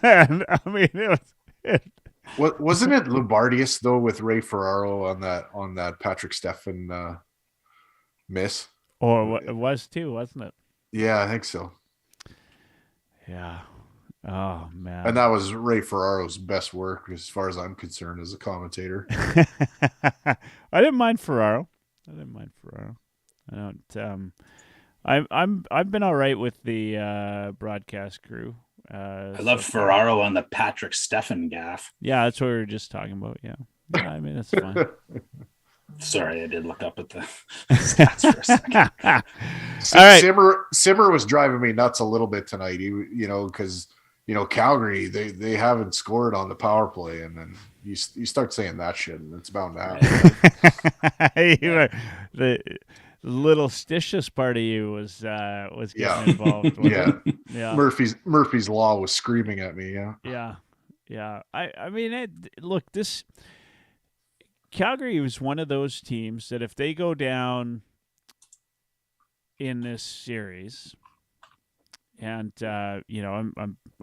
And, I mean, Wasn't it Lubardius though with Ray Ferraro on that Patrick Stefan miss? Or it was too, wasn't it? Yeah, I think so. Yeah. Oh man. And that was Ray Ferraro's best work as far as I'm concerned as a commentator. I didn't mind Ferraro. I don't I've been all right with the broadcast crew. I love Ferraro on the Patrick Stefan gaff. Yeah, that's what we were just talking about. Yeah, I mean that's fine. Sorry, I did look up at the stats for a second. All right. Simmer was driving me nuts a little bit tonight. Because Calgary they haven't scored on the power play, and then you start saying that shit, and it's bound to happen. The little stitious part of you was getting involved. Yeah. Murphy's Law was screaming at me. Yeah. Yeah. I mean, look, this Calgary was one of those teams that if they go down in this series, and I'm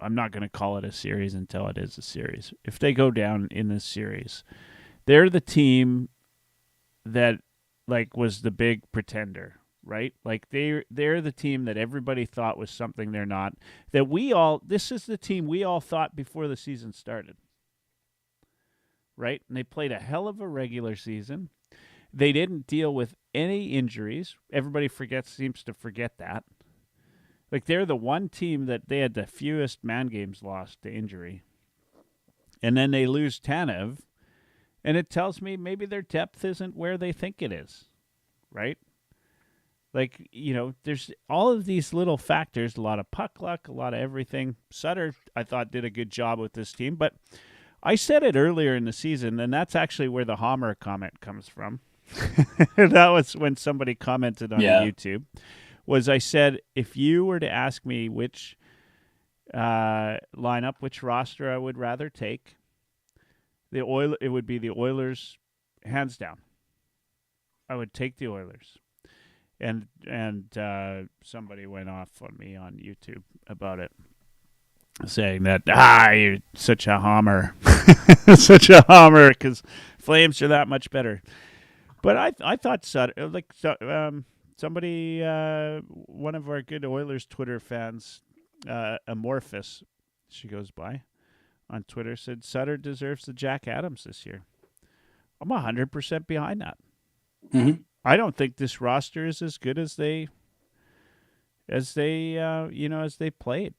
not going to call it a series until it is a series. If they go down in this series, they're the team that was the big pretender, right? Like they're the team that everybody thought was something they're not. This is the team we all thought before the season started. Right? And they played a hell of a regular season. They didn't deal with any injuries. Everybody seems to forget that. Like they're the one team that they had the fewest man games lost to injury. And then they lose Tanev, and it tells me maybe their depth isn't where they think it is. Right? Like, there's all of these little factors, a lot of puck luck, a lot of everything. Sutter, I thought, did a good job with this team, but I said it earlier in the season, and that's actually where the Homer comment comes from. That was when somebody commented on YouTube. I said, if you were to ask me which lineup, which roster I would rather take, it would be the Oilers, hands down. I would take the Oilers. And somebody went off on me on YouTube about it, saying that you're such a homer, because Flames are that much better. But I thought Sutter, somebody, one of our good Oilers Twitter fans, Amorphous, she goes by on Twitter, said Sutter deserves the Jack Adams this year. I'm 100% behind that. Mm-hmm. I don't think this roster is as good as they played.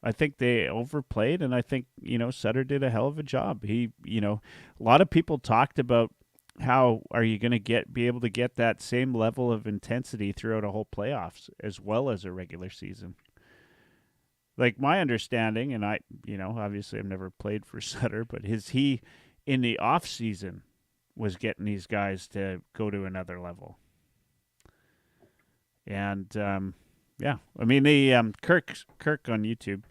I think they overplayed, and I think, Sutter did a hell of a job. He, a lot of people talked about how are you going to be able to get that same level of intensity throughout a whole playoffs as well as a regular season. Like my understanding, and I, obviously I've never played for Sutter, but he in the off season was getting these guys to go to another level. And I mean the Kirk on YouTube,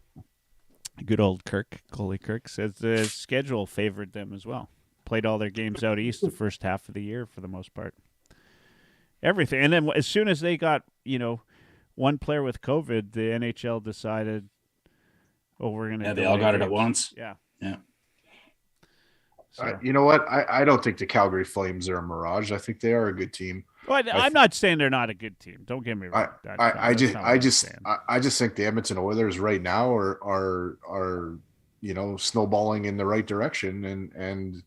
good old Coley Kirk, says the schedule favored them as well. Played all their games out east the first half of the year for the most part. Everything. And then as soon as they got, one player with COVID, the NHL decided, we're going to... Yeah, they all got it at once. Yeah. Yeah. So. You know what? I don't think the Calgary Flames are a mirage. I think they are a good team. Well, I'm not saying they're not a good team. Don't get me wrong. I just think the Edmonton Oilers right now are snowballing in the right direction, and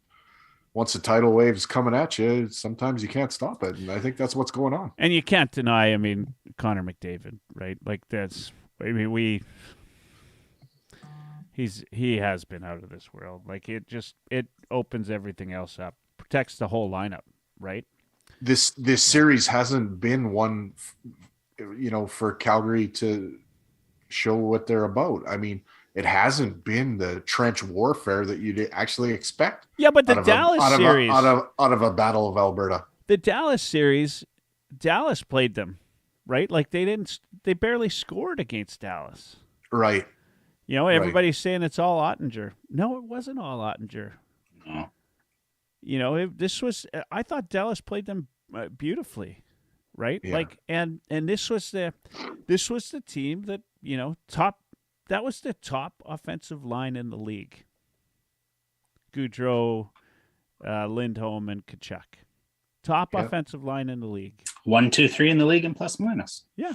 once the tidal wave's coming at you, sometimes you can't stop it, and I think that's what's going on. And you can't deny, Connor McDavid, right? Like he has been out of this world. Like it opens everything else up, protects the whole lineup, right? This series hasn't been one, for Calgary to show what they're about. I mean, it hasn't been the trench warfare that you'd actually expect. Yeah, but the Dallas series out of a Battle of Alberta, the Dallas series, Dallas played them, right? Like they barely scored against Dallas, right? Everybody's saying it's all Ottinger. No, it wasn't all Ottinger. No. I thought Dallas played them beautifully, right? Yeah. Like, and this was the team that, that was the top offensive line in the league. Goudreau, Lindholm, and Tkachuk. Top offensive line in the league. 1, 2, 3 in the league and plus minus. Yeah.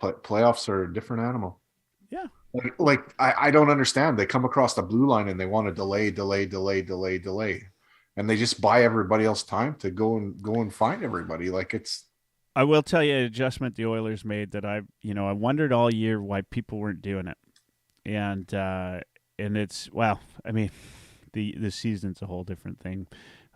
Playoffs are a different animal. Yeah. Like I don't understand. They come across the blue line and they want to delay, and they just buy everybody else time to go and find everybody. Like it's. I will tell you an adjustment the Oilers made that I wondered all year why people weren't doing it, and it's the season's a whole different thing,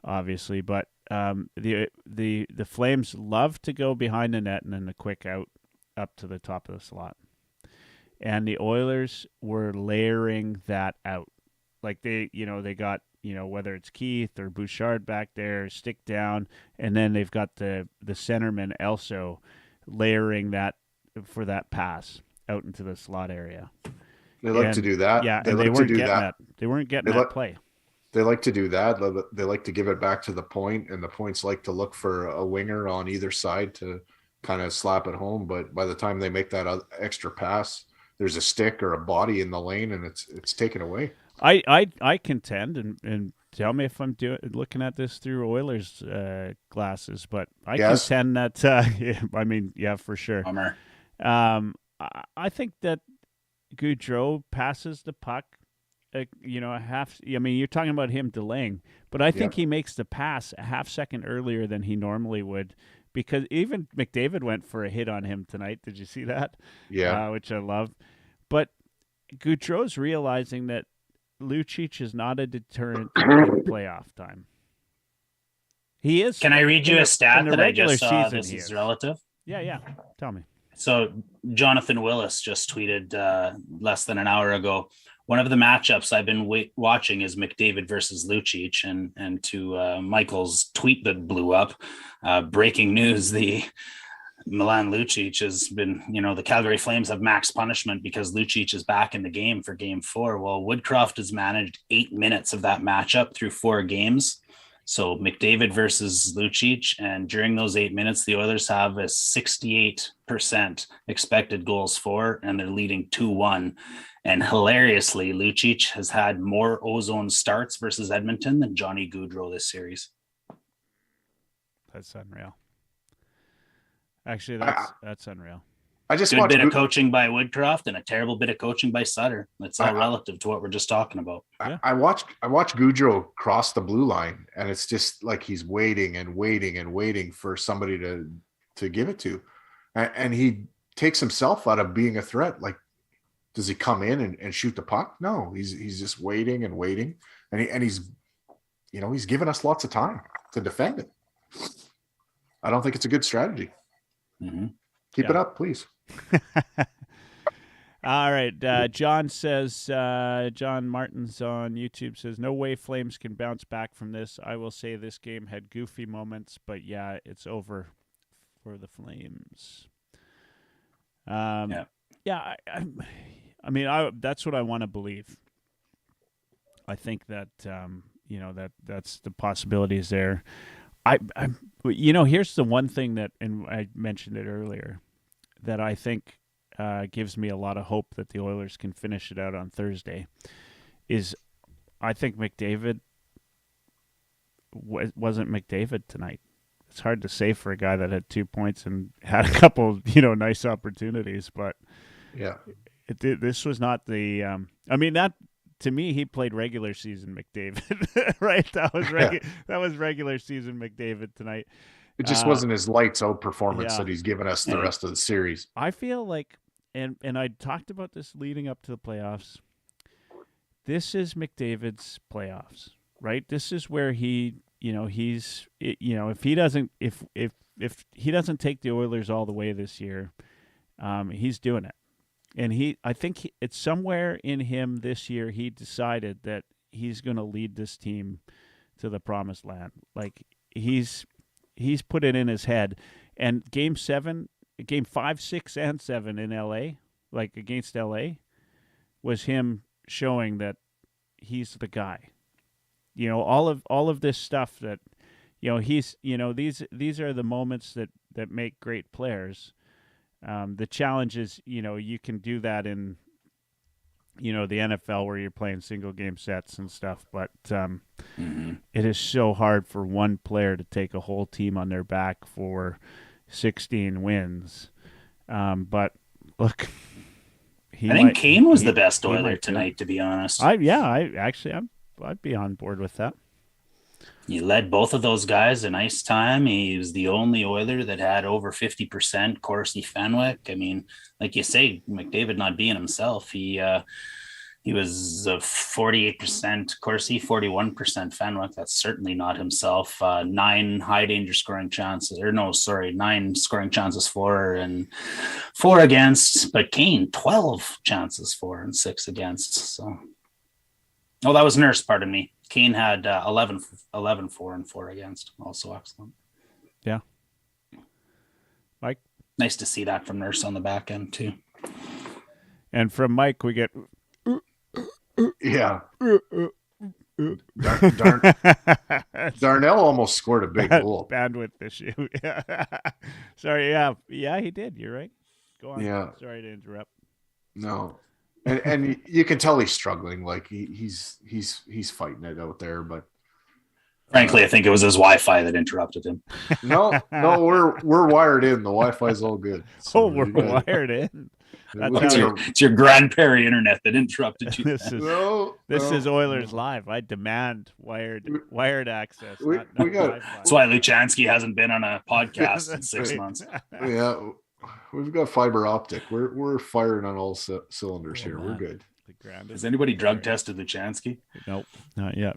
obviously, but the Flames love to go behind the net and then the quick out up to the top of the slot. And the Oilers were layering that out. Like they got, whether it's Keith or Bouchard back there, stick down, and then they've got the centerman also layering that for that pass out into the slot area. They like to do that. Yeah, they and like they weren't to do getting that. They weren't getting that play. They like to do that. They like to give it back to the point, and the points like to look for a winger on either side to kind of slap it home. But by the time they make that extra pass, there's a stick or a body in the lane, and it's taken away. I contend, and tell me if I'm looking at this through Oilers glasses, but I contend that I mean, yeah, for sure. Bummer. I think that Gaudreau passes the puck. A half. I mean, you're talking about him delaying, but I think he makes the pass a half second earlier than he normally would, because even McDavid went for a hit on him tonight. Did you see that? Yeah, which I love. But Gaudreau's realizing that Lucic is not a deterrent in playoff time. He is. Can I read you a stat that I just saw? Season, this is relative. Yeah. Tell me. So Jonathan Willis just tweeted less than an hour ago, one of the matchups I've been watching is McDavid versus Lucic, and to Michael's tweet that blew up, breaking news, the Milan Lucic has been, the Calgary Flames have max punishment because Lucic is back in the game for game 4. Well, Woodcroft has managed 8 minutes of that matchup through 4 games. So McDavid versus Lucic, and during those 8 minutes, the Oilers have a 68% expected goals for, and they're leading 2-1. And hilariously, Lucic has had more ozone starts versus Edmonton than Johnny Gaudreau this series. That's unreal. Actually, that's unreal. I just good bit of coaching by Woodcroft and a terrible bit of coaching by Sutter. That's all relative to what we're just talking about. I watched Gaudreau cross the blue line, and it's just like he's waiting and waiting and waiting for somebody to give it to, and he takes himself out of being a threat. Like, does he come in and shoot the puck? No, he's just waiting and waiting, and he's given us lots of time to defend it. I don't think it's a good strategy. Mm-hmm. Keep it up, please. All right. John says, John Martins on YouTube says, no way Flames can bounce back from this. I will say this game had goofy moments, but yeah, it's over for the Flames. Yeah. I mean, that's what I want to believe. I think that, that's the possibilities there. Here's the one thing that, and I mentioned it earlier, that I think gives me a lot of hope that the Oilers can finish it out on Thursday, is I think McDavid wasn't McDavid tonight. It's hard to say for a guy that had 2 points and had a couple, nice opportunities, but yeah, this was not the. I mean, that to me, he played regular season McDavid, right? That was regular season McDavid tonight. It just wasn't his lights out performance that he's given us the rest of the series. I feel like, and I talked about this leading up to the playoffs. This is McDavid's playoffs, right? This is where he, if he doesn't take the Oilers all the way this year, he's doing it. And I think it's somewhere in him this year, he decided that he's going to lead this team to the promised land. Like he's put it in his head. And game 5, 6, and 7 in LA, like against LA, was him showing that he's the guy. All of this stuff that, he's, these are the moments that make great players. The challenge is, you can do that in, the NFL where you're playing single game sets and stuff, but it is so hard for one player to take a whole team on their back for 16 wins. But look, I think Kane was the best Oiler tonight, to be honest. I'd be on board with that. He led both of those guys a nice time. He was the only Oiler that had over 50% Corsi Fenwick. I mean, like you say, McDavid not being himself. He was 48% Corsi, 41% Fenwick. That's certainly not himself. 9 high danger scoring chances, 9 scoring chances for and 4 against. But Kane, 12 chances for and 6 against. So, that was Nurse. Pardon me. Kane had 11 for and 4 against. Also excellent. Yeah. Mike? Nice to see that from Nurse on the back end, too. And from Mike, we get... Yeah. Darnell almost scored a big goal. Bandwidth issue. Yeah. Sorry. Yeah, he did. You're right. Go on. Yeah. Sorry to interrupt. No. And you can tell he's struggling. Like he's fighting it out there, but Frankly, I think it was his Wi-Fi that interrupted him. no, we're wired in. The Wi-Fi's all good. So We're wired in. It's your grandparent internet that interrupted you. This is Oilers Live. I demand wired access. We not got- Wi-Fi. That's why Luchansky hasn't been on a podcast in 6 months. Yeah, we've got fiber optic. We're firing on all cylinders here. We're man. good. The ground Has anybody drug tested Luchansky? Nope, not yet.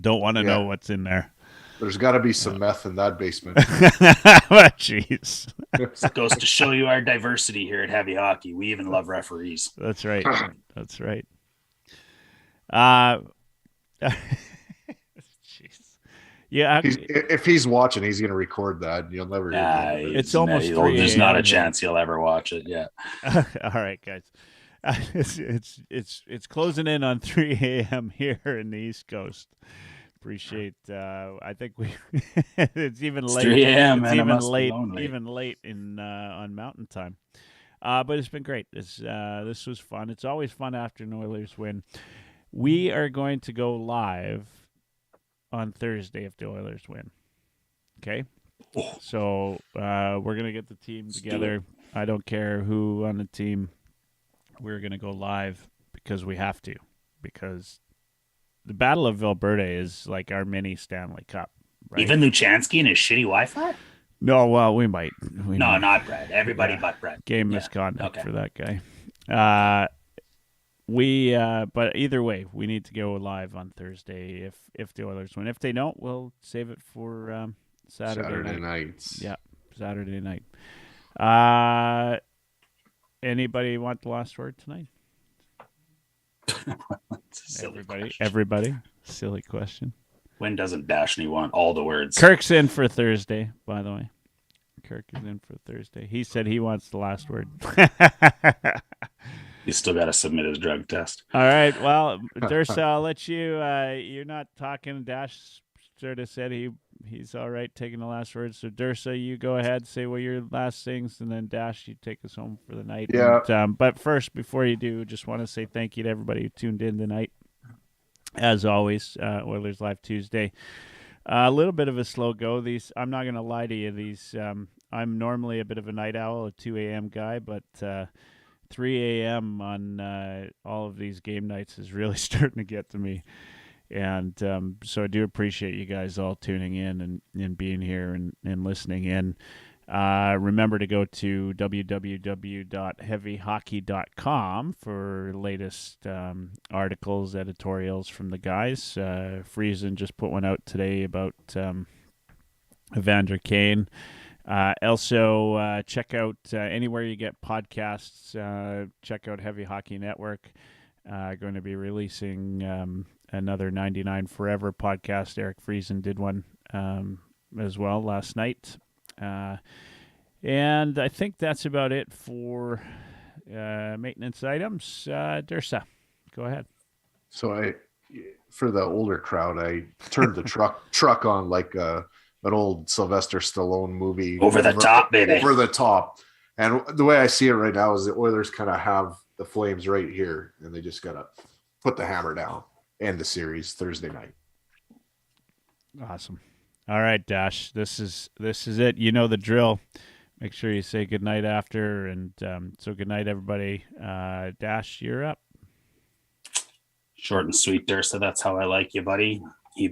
Don't want to know what's in there. There's got to be some meth in that basement. Jeez. It goes to show you our diversity here at Heavy Hockey. We even love referees. That's right. That's right. Jeez. Yeah, If he's watching, he's going to record that. And you'll never hear it. It's almost 3 There's not a a.m. chance he'll ever watch it. Yeah. All right, guys. It's closing in on 3 a.m. here in the East Coast. Appreciate. I think it's even late. 3 a.m. It's and it even must be late. lonely. Even late in on Mountain Time. But it's been great. This was fun. It's always fun after an Oilers win. We are going to go live on Thursday if the Oilers win. Okay. So we're gonna get the team together. I don't care who on the team. We're going to go live because we have to, because the Battle of Alberta is like our mini Stanley Cup. Right? Even Luchansky and his shitty Wi-Fi? No, well, we might. No, not Brad. Everybody but Brad. Game Yeah. misconduct Okay. for that guy. But either way, we need to go live on Thursday if the Oilers win. If they don't, we'll save it for Saturday nights. Yeah, Saturday night. Anybody want the last word tonight? It's a silly question. Everybody. Silly question. When doesn't Dashney want all the words? Kirk's in for Thursday, by the way. Kirk is in for Thursday. He said he wants the last word. He's still got to submit his drug test. All right. Well, Dirsa, I'll let you. You're not talking. Dash sort of said he's all right taking the last word. So Dirsa, you go ahead, say what your last things, and then Dash, you take us home for the night. Yeah. And, but first, before you do, just want to say thank you to everybody who tuned in tonight. As always, Oilers Live Tuesday. A little bit of a slow go. I'm not going to lie to you. I'm normally a bit of a night owl, a 2 a.m. guy, but 3 a.m. on all of these game nights is really starting to get to me. And so I do appreciate you guys all tuning in and being here and listening in. Remember to go to www.heavyhockey.com for latest articles, editorials from the guys. Friesen just put one out today about Evander Kane. Also, check out anywhere you get podcasts. Check out Heavy Hockey Network. Going to be releasing another 99 Forever podcast. Eric Friesen did one as well last night. And I think that's about it for maintenance items. Dirsa, go ahead. So for the older crowd, I turned the truck on like an old Sylvester Stallone movie. Over the top, baby. Over the top. And the way I see it right now is the Oilers kind of have the Flames right here, and they just got to put the hammer down. End the series Thursday night. Awesome. All right, Dash. This is it. You know the drill. Make sure you say good night after, and so good night, everybody. Dash, you're up. Short and sweet, Dirsa. That's how I like you, buddy.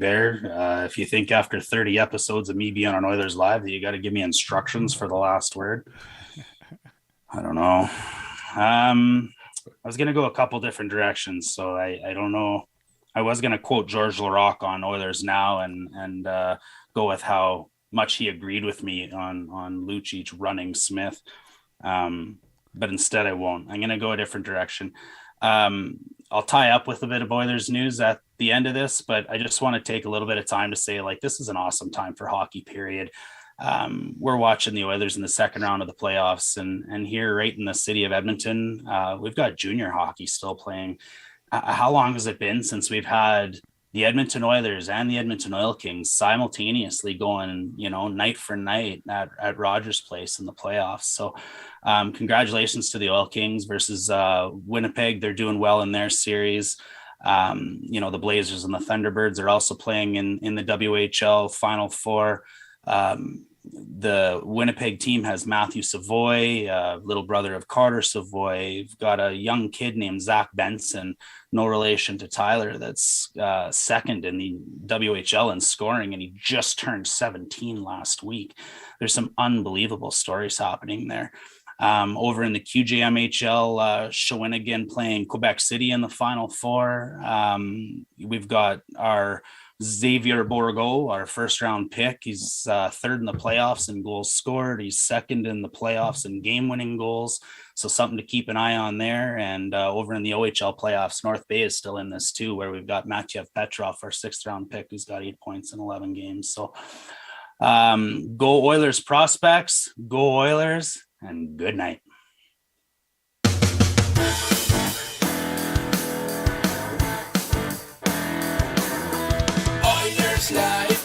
Bear. If you think after 30 episodes of me being on Oilers Live that you got to give me instructions for the last word, I don't know. I was going to go a couple different directions, so I don't know. I was going to quote Georges Laraque on Oilers Now and go with how much he agreed with me on Lucic running Smith. But instead I won't. I'm going to go a different direction. I'll tie up with a bit of Oilers news at the end of this, but I just want to take a little bit of time to say, like, this is an awesome time for hockey, period. We're watching the Oilers in the second round of the playoffs, and here right in the city of Edmonton, we've got junior hockey still playing. how long has it been since we've had the Edmonton Oilers and the Edmonton Oil Kings simultaneously going, night for night at Rogers Place in the playoffs? So congratulations to the Oil Kings versus Winnipeg. They're doing well in their series. The Blazers and the Thunderbirds are also playing in the WHL Final Four. The Winnipeg team has Matthew Savoy, little brother of Carter Savoy. We've got a young kid named Zach Benson, no relation to Tyler, that's second in the WHL in scoring, and he just turned 17 last week. There's some unbelievable stories happening there. Over in the QJMHL, Shawinigan playing Quebec City in the Final Four. We've got our Xavier Bourgault, our first round pick. He's third in the playoffs in goals scored. He's second in the playoffs in game winning goals. So something to keep an eye on there. And over in the OHL playoffs, North Bay is still in this too, where we've got Matyev Petrov, our sixth round pick, who's got 8 points in 11 games. So go Oilers prospects, go Oilers, and good night. Oilerslive